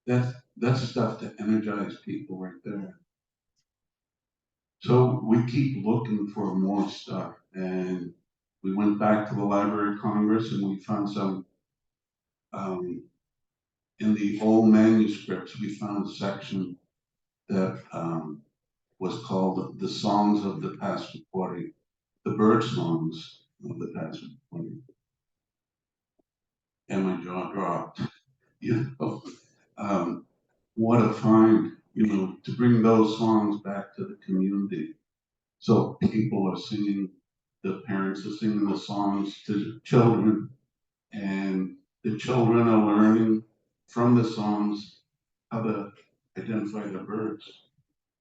That's stuff to energize people right there. So we keep looking for more stuff, and we went back to the Library of Congress, and we found some, in the old manuscripts, we found a section that was called The Songs of the Passamaquoddy, the bird songs of the Passamaquoddy. And my jaw dropped, you know. What a find, you know, to bring those songs back to the community. So people are singing, the parents are singing the songs to the children, and the children are learning from the songs how to identify the birds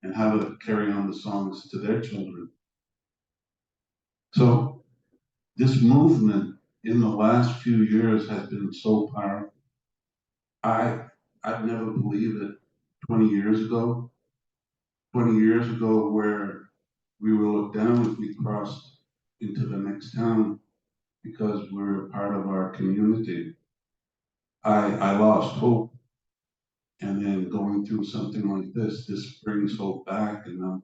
and how to carry on the songs to their children. So this movement in the last few years has been so powerful. I'd never believed it 20 years ago. 20 years ago, where we were looked down if we crossed into the next town because we're a part of our community. I lost hope And then going through something like this brings hope back, and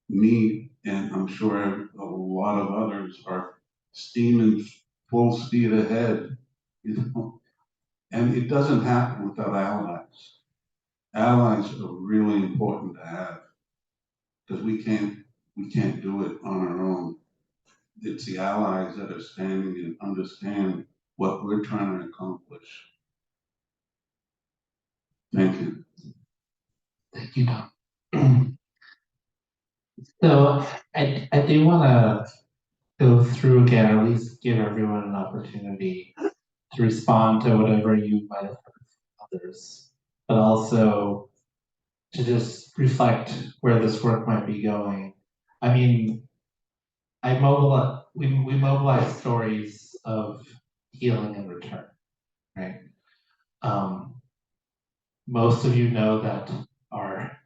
me, and I'm sure a lot of others are steaming full speed ahead, you know. And it doesn't happen without allies. Allies are really important to have, because we can't do it on our own. It's the allies that are standing and understand what we're trying to accomplish. Thank you. Thank you, Tom. So I do want to go through again, or at least give everyone an opportunity to respond to whatever you might have heard from others, but also to just reflect where this work might be going. I mean, we mobilize stories of healing and return, right? Most of you know that our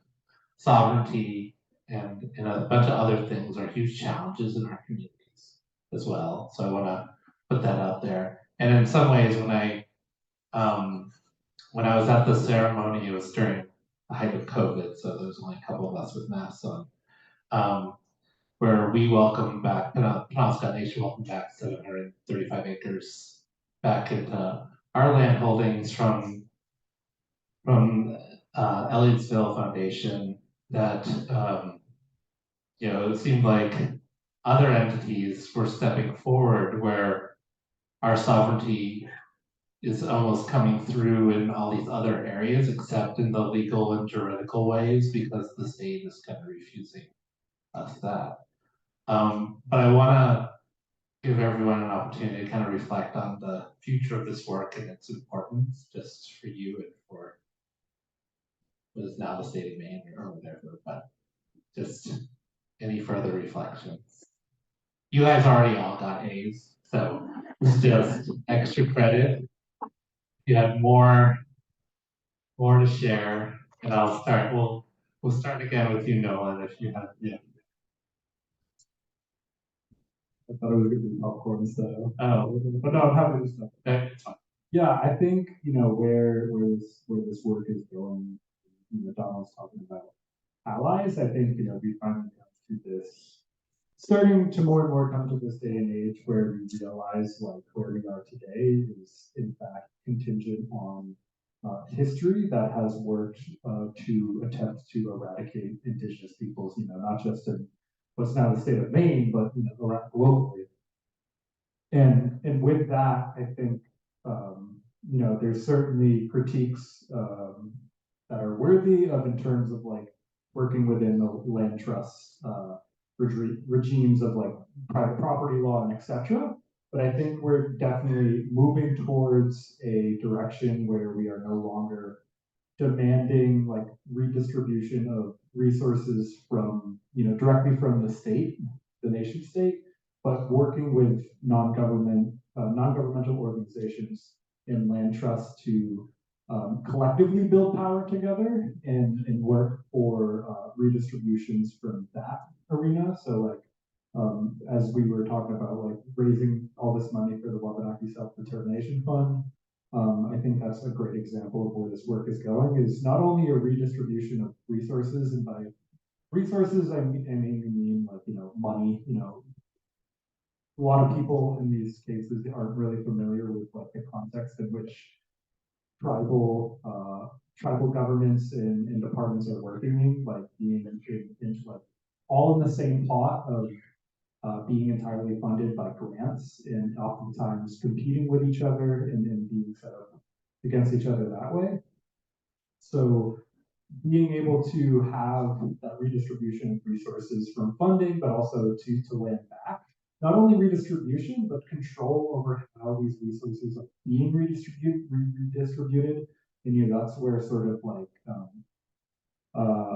sovereignty and a bunch of other things are huge challenges in our communities as well. So I want to put that out there. And in some ways, when I was at the ceremony, it was during the height of COVID, so there was only a couple of us with masks on, where we welcomed back, Penobscot Nation welcomed back 735 acres back into our land holdings from Elliottsville Foundation that, it seemed like other entities were stepping forward where our sovereignty is almost coming through in all these other areas, except in the legal and juridical ways, because the state is kind of refusing us that. But I want to give everyone an opportunity to kind of reflect on the future of this work and its importance, just for you and for what is now the state of Maine or whatever, but just any further reflections. You guys already all got A's, so it's just extra credit. You have more to share, and I'll start. We'll start again with you, Nolan, if you have. Yeah. I thought it was gonna be popcorn style. Oh, But no, I'm happy to start. it's fine. Yeah, I think, where this work is going, Donald's talking about allies. I think, we finally come to this, starting to more and more come to this day and age where we realize like where we are today is in fact contingent on history that has worked to attempt to eradicate indigenous peoples, not just in what's now the state of Maine, but around globally. And with that, I think there's certainly critiques that are worthy of in terms of like working within the land trust regimes of like private property law and etc. But I think we're definitely moving towards a direction where we are no longer demanding like redistribution of resources from, directly from the state, the nation state, but working with non-governmental organizations and land trusts to collectively build power together and work for redistributions from that arena. So like, as we were talking about, like raising all this money for the Wabanaki Self Determination Fund, I think that's a great example of where this work is going, is not only a redistribution of resources, and by resources, I mean like, money, a lot of people in these cases aren't really familiar with like the context in which tribal governments and departments are working in, like being in like all in the same pot of being entirely funded by grants and oftentimes competing with each other and being set up against each other that way. So being able to have that redistribution of resources from funding, but also to land back, not only redistribution, but control over how these resources are being redistributed. And that's where sort of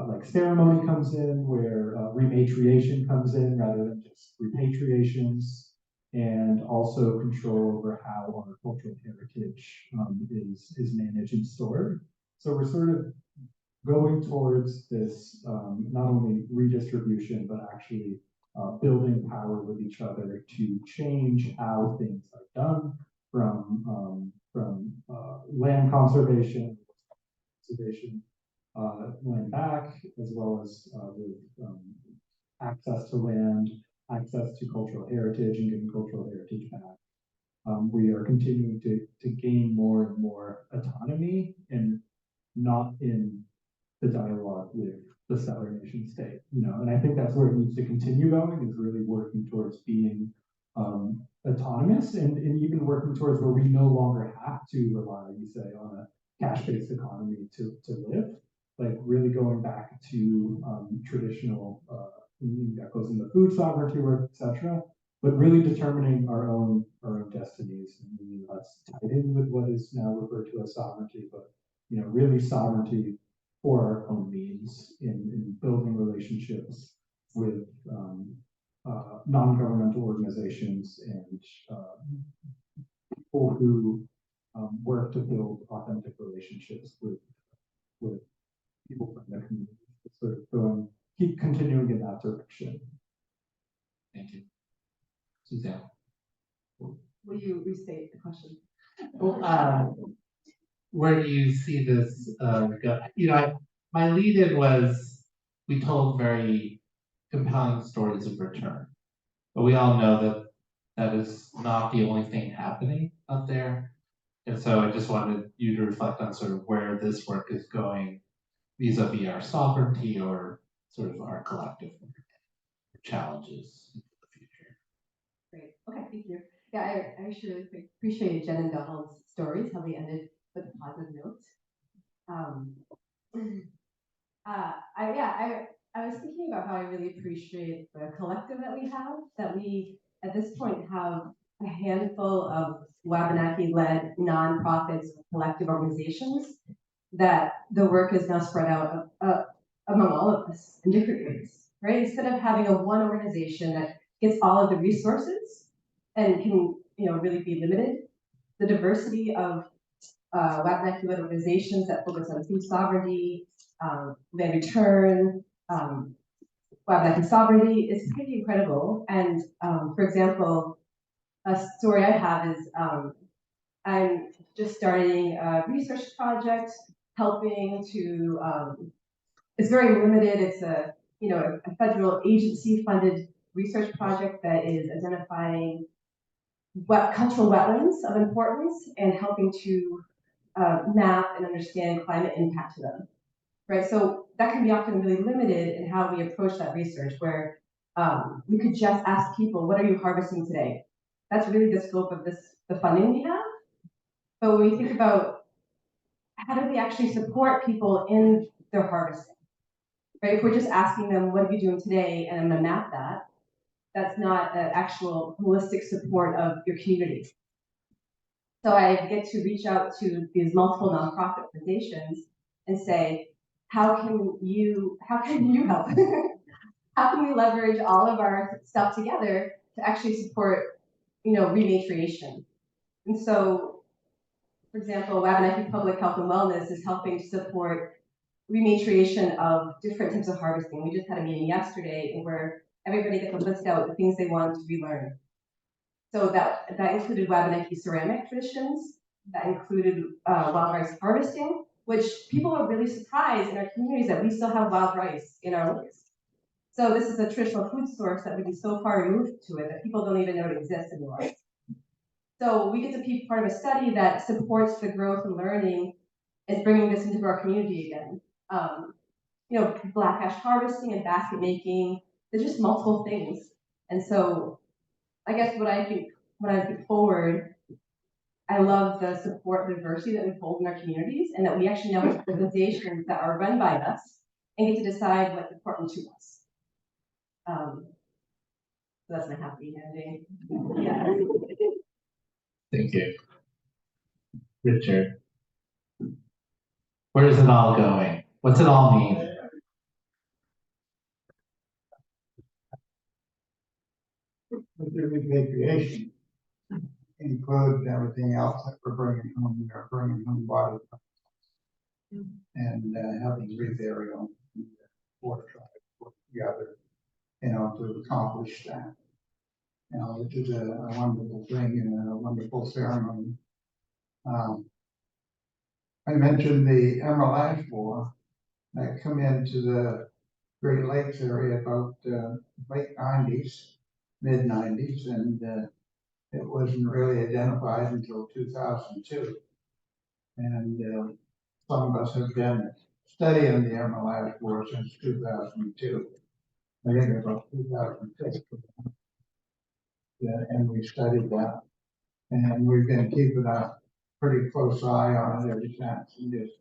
like ceremony comes in, where rematriation comes in rather than just repatriations, and also control over how our cultural heritage is managed and stored. So we're sort of going towards this not only redistribution, but actually building power with each other to change how things are done, from land conservation conservation land back, as well as with access to land, access to cultural heritage, and getting cultural heritage back. We are continuing to gain more and more autonomy, and not in the dialogue with the settler nation state, and I think that's where it needs to continue going, is really working towards being autonomous, and even working towards where we no longer have to rely, you say, on a cash-based economy to live, like really going back to traditional, that goes in the food sovereignty work, etc., but really determining our own destinies, and that's tied in with what is now referred to as sovereignty, but really sovereignty for our own means in building relationships with non-governmental organizations and people who work to build authentic relationships with people from the community. Sort of keep continuing in that direction. Thank you. Suzanne. Will you restate the question? Well, where do you see this go? My lead-in was, we told very compelling stories of return, but we all know that that is not the only thing happening out there. And so I just wanted you to reflect on sort of where this work is going vis-a-vis our sovereignty, or sort of our collective challenges in the future. Great. Okay, thank you. Yeah, I actually appreciated Jen and Donald's stories, how they ended with a positive note. I was thinking about how I really appreciate the collective that we have, that we at this point have a handful of Wabanaki-led nonprofits, collective organizations, that the work is now spread out among all of us in different ways, right? Instead of having a one organization that gets all of the resources and can really be limited, the diversity of Wabanaki-led organizations that focus on food sovereignty, land return, Wabanaki sovereignty is pretty incredible. And for example, a story I have is I'm just starting a research project, helping to, it's very limited. It's a federal agency funded research project that is identifying cultural wetlands of importance and helping to map and understand climate impact to them, right? So that can be often really limited in how we approach that research, where we could just ask people, what are you harvesting today? That's really the scope of the funding we have. But when we think about how do we actually support people in their harvesting, right? If we're just asking them, what are you doing today? And I'm gonna map that, that's not an actual holistic support of your community. So I get to reach out to these multiple nonprofit organizations and say, how can you help? How can we leverage all of our stuff together to actually support, rematriation? And so, for example, Wabanaki Public Health and Wellness is helping to support rematriation of different types of harvesting. We just had a meeting yesterday where everybody gets to list out the things they wanted to relearn. So that included Wabanaki ceramic traditions, that included wild rice harvesting, which people are really surprised in our communities that we still have wild rice in our lands. So this is a traditional food source that would be so far removed to it that people don't even know it exists anymore. So we get to be part of a study that supports the growth and learning, is bringing this into our community again. Black ash harvesting and basket making, there's just multiple things. And so I guess when I think forward, I love the support and diversity that we hold in our communities, and that we actually now have organizations that are run by us and get to decide what's important to us. So that's my happy ending. Yeah. Thank you. Richard. Where is it all going? What's it all mean? With the repatriation, include everything else that we're bringing home. We're bringing home water and having reburial, four tribes work together, to accomplish that. Which is a wonderful thing and a wonderful ceremony. I mentioned the Emerald Ash Borer that come into the Great Lakes area about late '90s, mid '90s, and it wasn't really identified until 2002. And some of us have been studying the Emerald Ash Borer since 2002. I think about 2006. Yeah, and we studied that. And we've been keeping a pretty close eye on it ever since. And just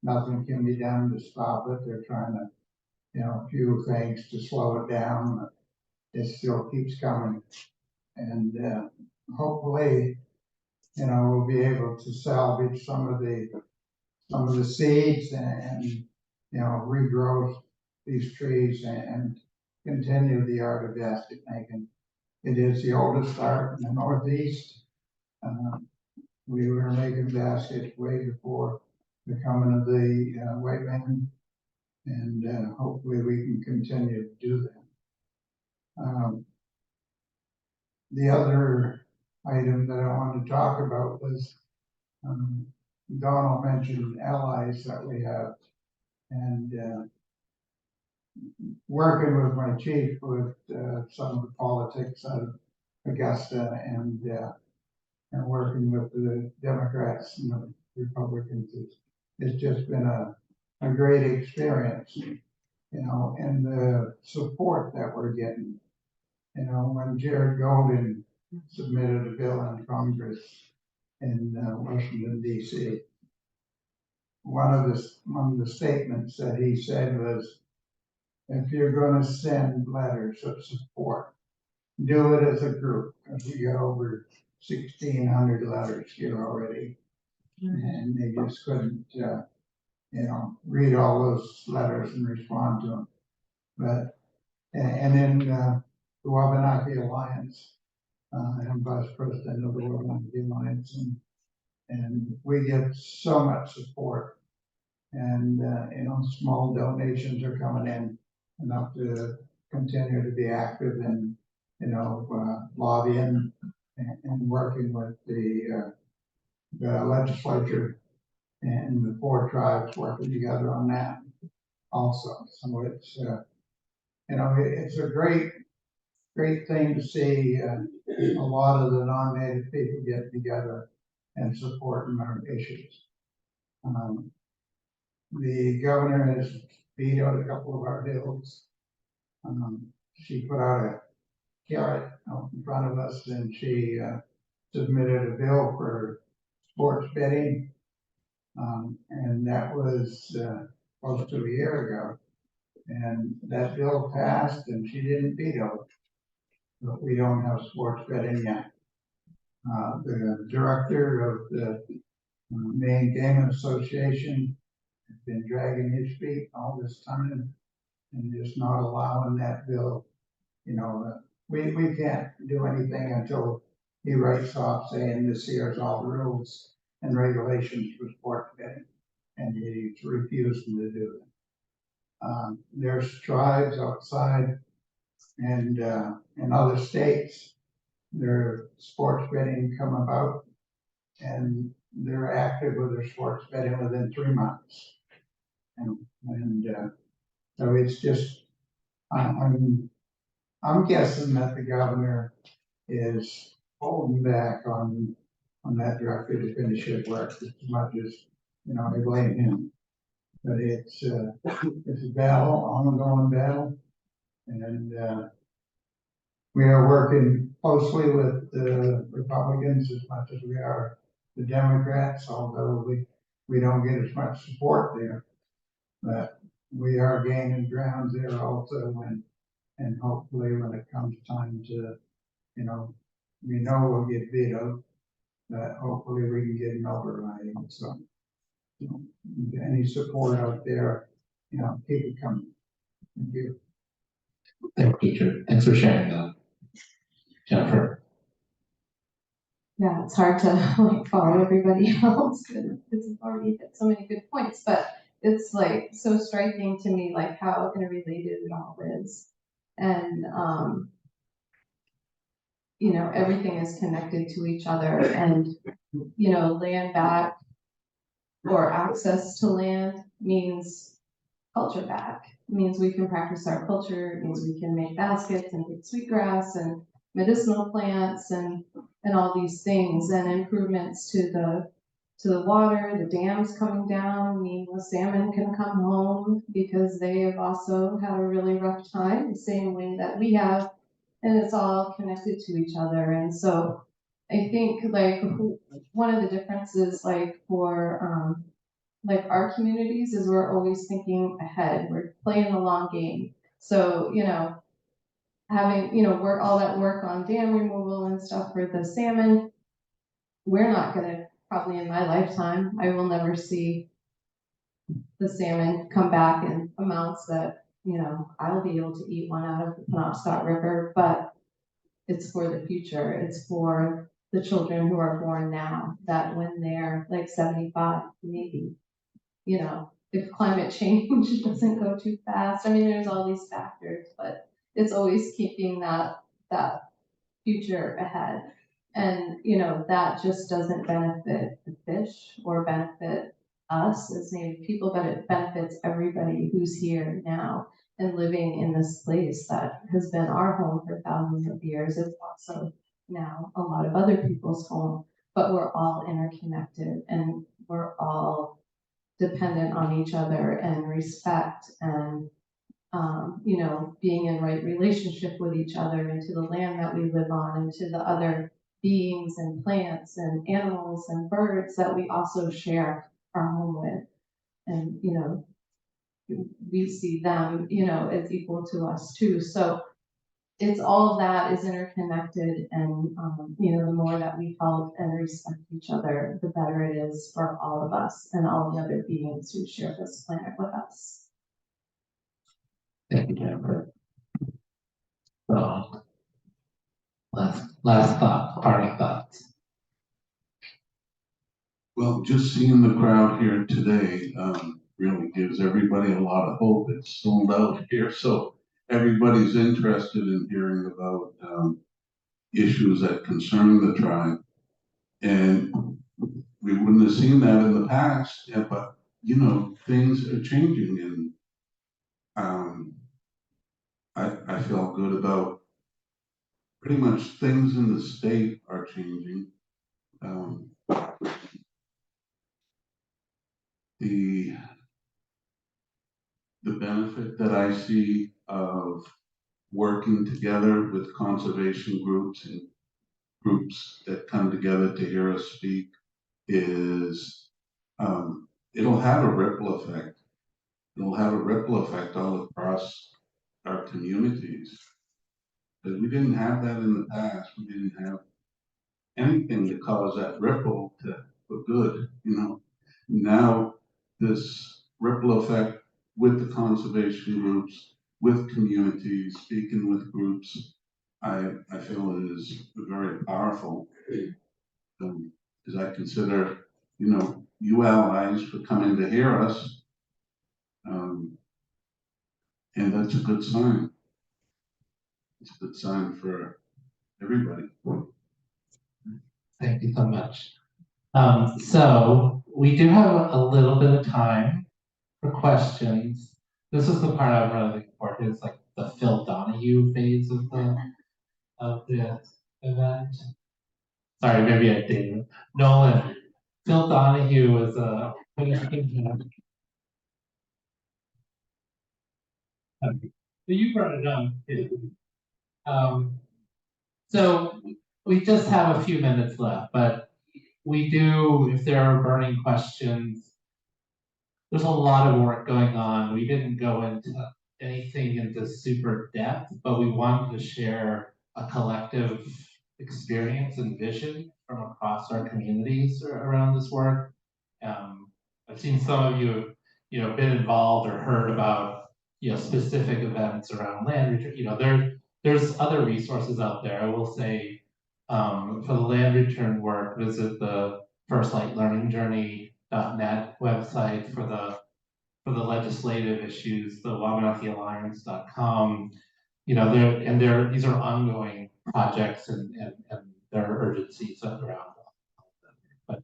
nothing can be done to stop it. They're trying to, a few things to slow it down. But it still keeps coming. And hopefully, we'll be able to salvage some of the seeds and regrow these trees and continue the art of basket making. It is the oldest art in the Northeast. We were making baskets way before the coming of the white man, and hopefully we can continue to do that. The other item that I wanted to talk about was Donald mentioned allies that we have, and working with my chief with some of the politics out of Augusta and working with the Democrats and the Republicans, it's just been a great experience, and the support that we're getting. When Jared Golden submitted a bill in Congress in Washington, D.C., one of the statements that he said was, if you're going to send letters of support, do it as a group, because we got over 1,600 letters here already, and they just couldn't, read all those letters and respond to them. But and then the Wabanaki Alliance, I'm vice president of the Wabanaki Alliance, and we get so much support, and small donations are coming in enough to continue to be active in lobbying and working with the legislature and the 4 tribes working together on that also. So it's it's a great thing to see a lot of the non-native people getting together and supporting our issues. The governor has vetoed a couple of our bills. She put out a carrot out in front of us, and she submitted a bill for sports betting, and that was close to a year ago. And that bill passed, and she didn't veto it, but we don't have sports betting yet. The director of the Maine Gaming Association has been dragging his feet all this time and just not allowing that bill. We can't do anything until he writes off saying this here's all the rules and regulations for sports betting, and he's refusing to do it. There's tribes outside and in other states, their sports betting come about, and they're active with their sports betting within 3 months. And so it's just, I'm guessing that the governor is holding back on that director to finish his work as much as, I blame him. But it's a battle, ongoing battle, and we are working closely with the Republicans as much as we are the Democrats, although we don't get as much support there. But we are gaining ground there also, and hopefully when it comes time to, we know we'll get vetoed, but hopefully we can get an override. So, any support out there, keep it coming. Thank you. Thank you, Richard. Thanks for sharing that. Jennifer. Yeah, it's hard to follow everybody else because it's already hit so many good points, but it's so striking to me how interrelated it all is. And everything is connected to each other, and land back or access to land means culture back. It means we can practice our culture, it means we can make baskets and get sweetgrass and medicinal plants and all these things, and improvements to the water, the dams coming down mean the salmon can come home because they have also had a really rough time, the same way that we have, and it's all connected to each other. And so I think like one of the differences like for like our communities is we're always thinking ahead, we're playing the long game. So, having, work, all that work on dam removal and stuff for the salmon, we're not gonna, probably in my lifetime, I will never see the salmon come back in amounts that, I'll be able to eat one out of the Penobscot River, but it's for the future. It's for the children who are born now, that when they're like 75, maybe, if climate change doesn't go too fast. I mean, there's all these factors, but it's always keeping that future ahead. And, that just doesn't benefit the fish or benefit us as Native people, but it benefits everybody who's here now and living in this place that has been our home for thousands of years. It's also now a lot of other people's home, but we're all interconnected and we're all dependent on each other and respect and being in right relationship with each other and to the land that we live on and to the other beings and plants and animals and birds that we also share our home with. And, we see them, as equal to us too. So it's all of that is interconnected, and, the more that we help and respect each other, the better it is for all of us and all the other beings who share this planet with us. Thank you, Jennifer. So, last thought, parting thoughts. Well, just seeing the crowd here today really gives everybody a lot of hope. It's sold out here, so everybody's interested in hearing about issues that concern the tribe. And we wouldn't have seen that in the past, yeah, but things are changing, and I feel good about pretty much things in the state are changing. The benefit that I see of working together with conservation groups and groups that come together to hear us speak is it'll have a ripple effect. It'll have a ripple effect all across our communities. Because we didn't have that in the past. We didn't have anything to cause that ripple for good, Now this ripple effect with the conservation groups, with communities, speaking with groups, I feel it is very powerful. Because I consider, you allies for coming to hear us, and that's a good sign. It's a good sign for everybody. Thank you so much. So we do have a little bit of time for questions. This is the part I'm really looking forward to. It's like the Phil Donahue phase of the event. Sorry, maybe I didn't. Nolan, Phil Donahue was a. You brought it up. So we just have a few minutes left, but we do, if there are burning questions, there's a lot of work going on. We didn't go into anything into super depth, but we wanted to share a collective experience and vision from across our communities around this work. I've seen some of you have, been involved or heard about, specific events around land return. There's other resources out there. I will say, for the land return work, visit the firstlightlearningjourney.net website. For the legislative issues, the WabanakiAlliance.com. These are ongoing projects and there are urgencies around them. But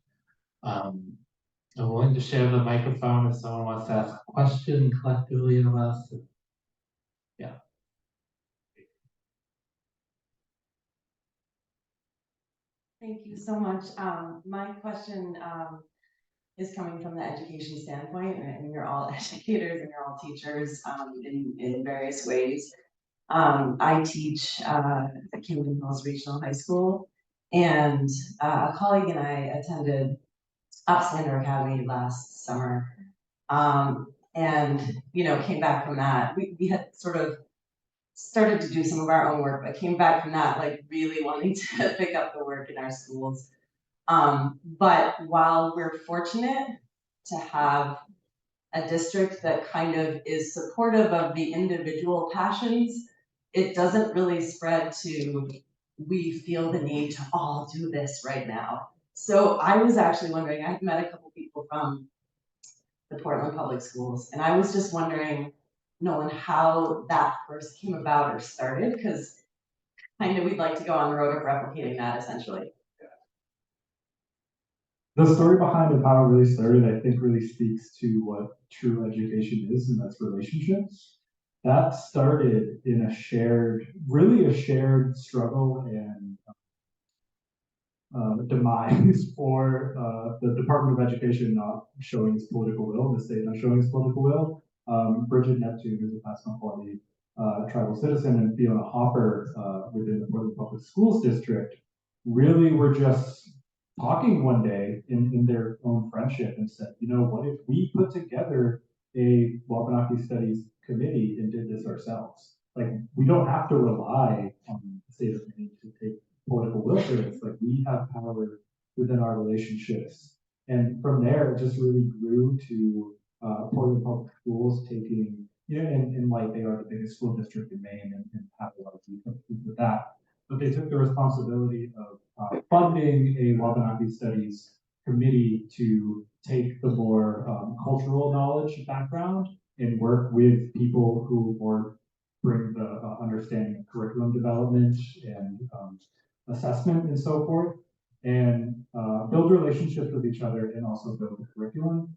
I'm willing to share the microphone if someone wants to ask a question collectively of us. Yeah. Thank you so much. My question is coming from the education standpoint, and you're all educators and you're all teachers in various ways. I teach at Camden Hills Regional High School, and a colleague and I attended Upstander Academy last summer. And came back from that. We had sort of started to do some of our own work, but came back from that like really wanting to pick up the work in our schools. But while we're fortunate to have a district that kind of is supportive of the individual passions, it doesn't really spread to, we feel the need to all do this right now. So I was actually wondering, I've met a couple people from the Portland Public Schools, and I was just wondering, Nolan, how that first came about or started, because kind of we'd like to go on the road of replicating that essentially. The story behind of how it really started, I think, really speaks to what true education is, and that's relationships. That started in a shared struggle and demise for the Department of Education not showing its political will, the state not showing its political will. Bridget Neptune, who's a Passamaquoddy tribal citizen, and Fiona Hopper within the Portland Public Schools District really were just talking one day in their own friendship and said, you know, what if we put together a Wabanaki Studies committee and did this ourselves? Like, we don't have to rely on the state of Maine to take political will for this. Like, we have power within our relationships. And from there, it just really grew to Portland Public Schools taking, and like they are the biggest school district in Maine and have a lot of people with that. But they took the responsibility of funding a Wabanaki Studies committee to take the more cultural knowledge background and work with people who bring the understanding of curriculum development and assessment and so forth, and build relationships with each other and also build the curriculum.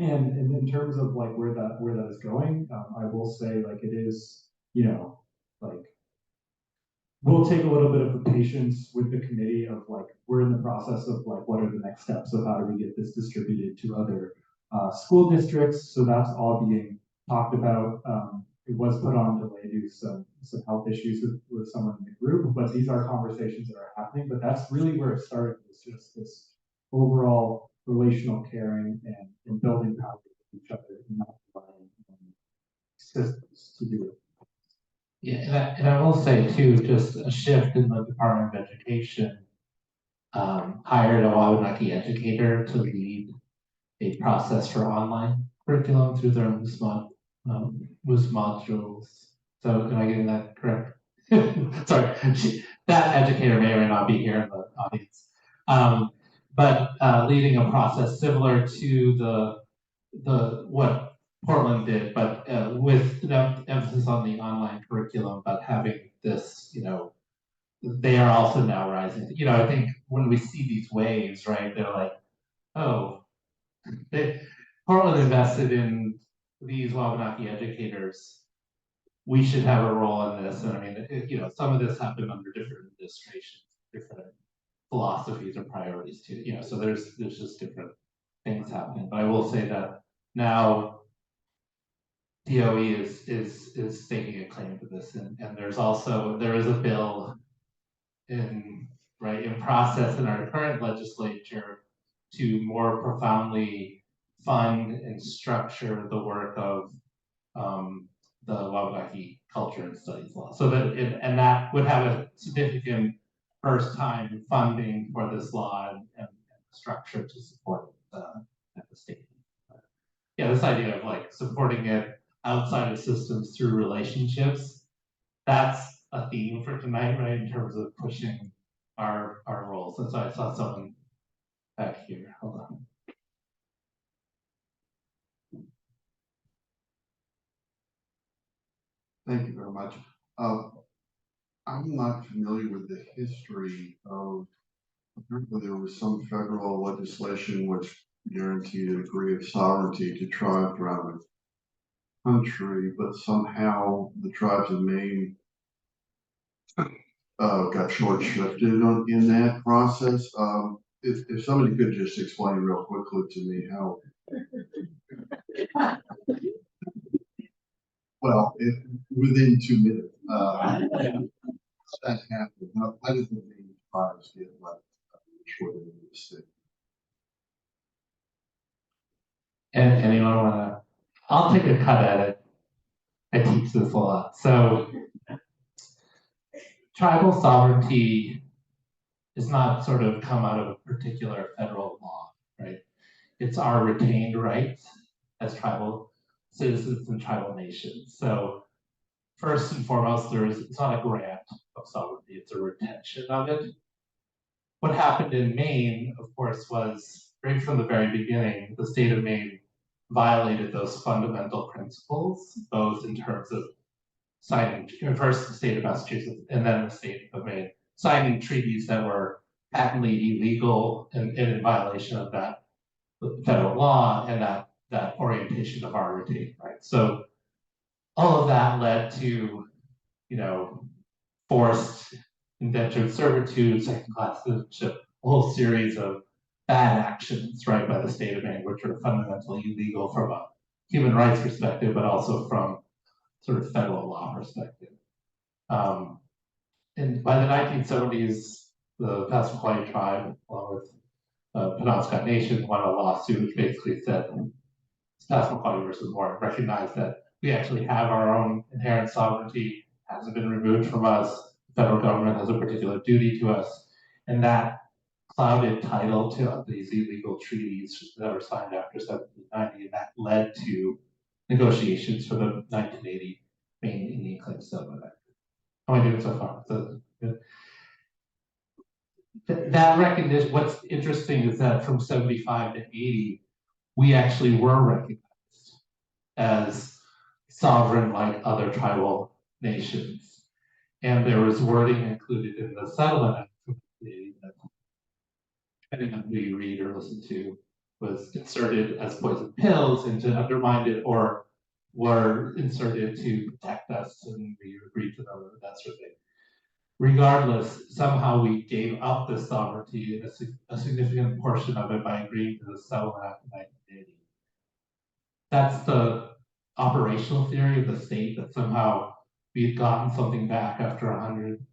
And in terms of like where that is going, I will say like it is, like we'll take a little bit of the patience with the committee of like, we're in the process of like, what are the next steps of how do we get this distributed to other school districts? So that's all being talked about. It was put on delay due to some health issues with someone in the group, but these are conversations that are happening. But that's really where it started, was just this overall relational caring and building power with each other and not relying on systems to do it. Yeah, and I will say too, just a shift in the Department of Education hired a Wabanaki educator to lead a process for online curriculum through their WUS modules. So am I getting that correct? Sorry, that educator may or may not be here in the audience. But leading a process similar to what Portland did, but with emphasis on the online curriculum, but having this, they are also now rising. I think when we see these waves, right, they're like, oh, Portland invested in these Wabanaki educators. We should have a role in this. And I mean, some of this happened under different administrations, different philosophies or priorities too. So there's just different things happening. But I will say that now DOE is staking a claim to this, and there is a bill in process in our current legislature to more profoundly fund and structure the work of the Wabanaki Culture and Studies Law, so that that would have a significant first time funding for this law and structure to support it at the state. Yeah, this idea of like supporting it outside of systems through relationships, that's a theme for tonight, right? In terms of pushing our roles. And so I saw someone back here. Hold on. Thank you very much. I'm not familiar with the history of Apparently there was some federal legislation which guaranteed a degree of sovereignty to tribes around the country, but somehow the tribes of Maine got short shrifted in that process. If somebody could just explain real quickly to me how, well, if within 2 minutes, that happened. How does the Maine tribes get left short of the state? And anyone wanna, I'll take a cut at it. I teach this a lot. So tribal sovereignty is not sort of come out of a particular federal law, right? It's our retained rights as tribal citizens and tribal nations. So first and foremost, it's not a grant of sovereignty, it's a retention of it. What happened in Maine, of course, was right from the very beginning, the state of Maine violated those fundamental principles, both in terms of signing, first the state of Massachusetts and then the state of Maine, signing treaties that were patently illegal and in violation of that federal law and that orientation of our retained rights. So all of that led to, forced indentured servitude, second-class citizenship, a whole series of bad actions, right, by the state of Maine, which are fundamentally illegal from a human rights perspective, but also from sort of federal law perspective. And by the 1970s, the Passamaquoddy tribe, along with Penobscot Nation, won a lawsuit which basically said Passamaquoddy versus Moore, recognized that we actually have our own inherent sovereignty, hasn't been removed from us. The federal government has a particular duty to us, and that clouded title to these illegal treaties that were signed after 1790, and that led to negotiations for the 1980 Maine Indian Claims Settlement Act. How am I doing so far? So, that recognition, what's interesting is that from 75 to 80, we actually were recognized as sovereign like other tribal nations. And there was wording included in the settlement act that, depending on who you read or listen to, was inserted as poison pills and to undermine it, or were inserted to protect us, and we agreed to them, that sort of thing. Regardless, somehow we gave up this sovereignty and a significant portion of it by agreeing to the settlement act of 1980. That's the operational theory of the state, that somehow we had gotten something back after 100,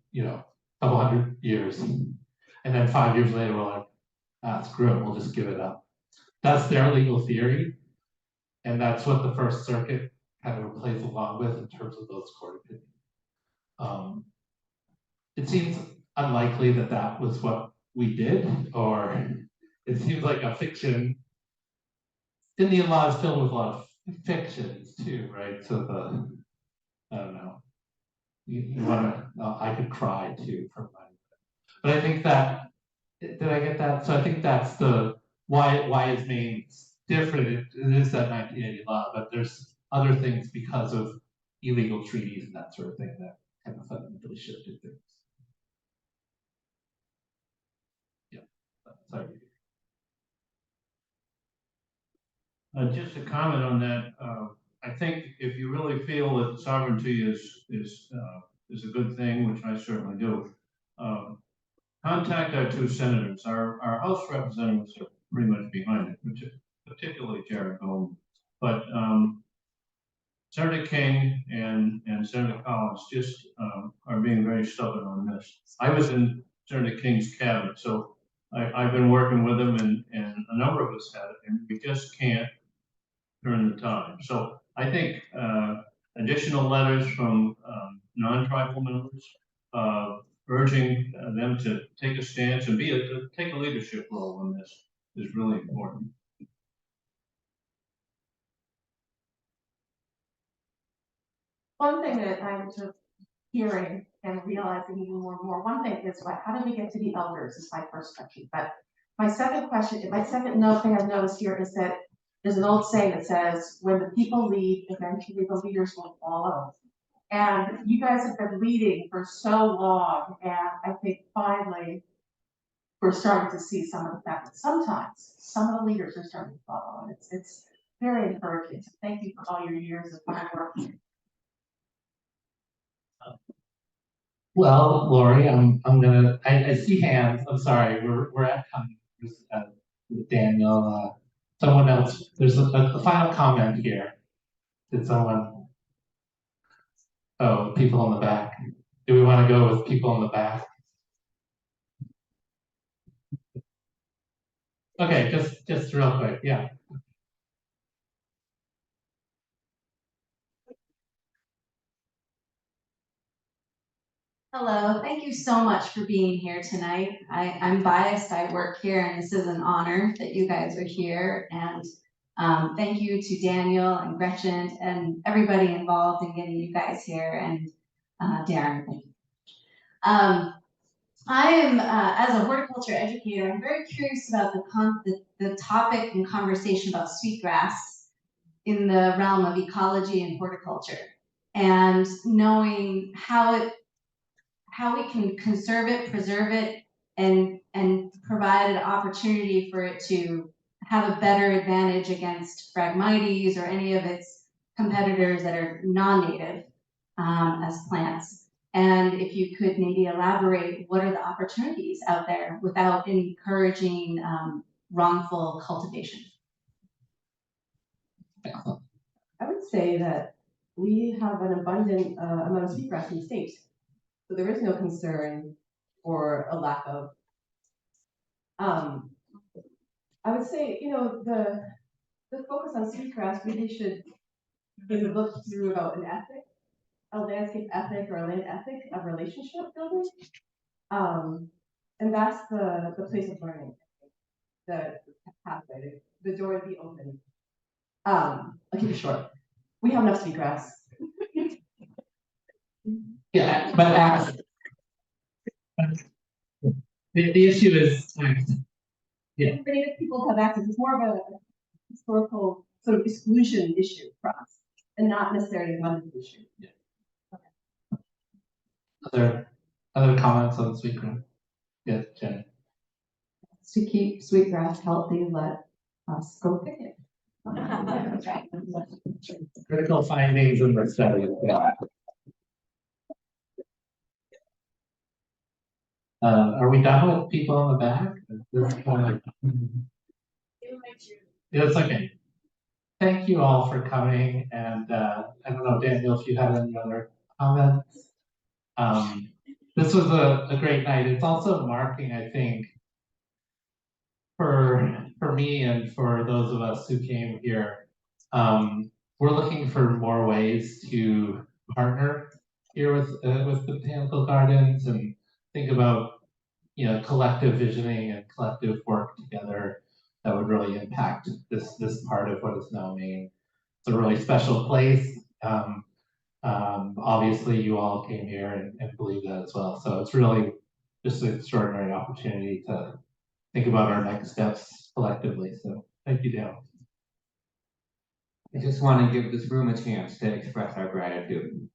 couple hundred years. And then 5 years later, we're like, screw it, we'll just give it up. That's their legal theory. And that's what the First Circuit kind of plays along with in terms of those court opinions. It seems unlikely that that was what we did, or it seems like a fiction. Indian law is filled with a lot of fictions too, right? So I don't know. You wanna? I could cry too from my. But I think that. Did I get that? So I think that's the why is Maine different? It is that 1980 law, but there's other things because of illegal treaties and that sort of thing that kind of fundamentally shifted things. Yeah. Sorry. Just a comment on that. I think if you really feel that sovereignty is a good thing, which I certainly do, contact our two senators. Our House representatives are pretty much behind it, which particularly Jared Goldman. But Senator King and Senator Collins just are being very stubborn on this. I was in Senator King's cabinet, so I've been working with him, and a number of us had it, and we just can't turn the tide. So I think additional letters from non-tribal members urging them to take a stance and to take a leadership role in this is really important. One thing that I'm just hearing and realizing even more and more, one thing is, how do we get to the elders is my first question. But my second note thing I've noticed here is that there's an old saying that says, when the people lead, eventually the leaders will follow. And you guys have been leading for so long, and I think finally we're starting to see some of the fact that sometimes some of the leaders are starting to follow, and it's very encouraging. So thank you for all your years of hard work. Well, Lori, I see hands. I'm sorry, we're at time. With Daniel, someone else. There's a final comment here. Did someone? Oh, people in the back. Do we want to go with people in the back? Okay, just real quick, yeah. Hello, thank you so much for being here tonight. I'm biased, I work here, and this is an honor that you guys are here. And thank you to Daniel and Gretchen and everybody involved in getting you guys here, and Darren, thank you. I am, as a horticulture educator, I'm very curious about the topic and conversation about sweetgrass in the realm of ecology and horticulture, and knowing how we can conserve it, preserve it, and provide an opportunity for it to have a better advantage against Phragmites or any of its competitors that are non-native as plants. And if you could maybe elaborate, what are the opportunities out there without encouraging wrongful cultivation? I would say that we have an abundant amount of sweetgrass in the state. So there is no concern or a lack of. I would say, the focus on sweetgrass really should be looked through about an ethic, a landscape ethic or a land ethic of relationship building. And that's the place of learning, the pathway, the door to be open. I'll keep it short. We have enough sweetgrass. Yeah, but the issue is, yeah. Native people have access. It's more of a historical sort of exclusion issue for us, and not necessarily an abundance issue. Yeah. Okay. Other comments on sweetgrass? Yes, Jen. To keep sweetgrass healthy, let us go pick it. That's right. Critical findings in the study. Yeah. Are we done with people in the back? It's okay. Thank you all for coming, and I don't know, Daniel, if you have any other comments. This was a great night. It's also marking, I think, for me and for those of us who came here. We're looking for more ways to partner here with the Botanical Gardens and think about, collective visioning and collective work together that would really impact this part of what is now Maine. It's a really special place. Obviously you all came here and believe that as well. So it's really just an extraordinary opportunity to think about our next steps collectively. So thank you, Dale. I just want to give this room a chance to express our gratitude.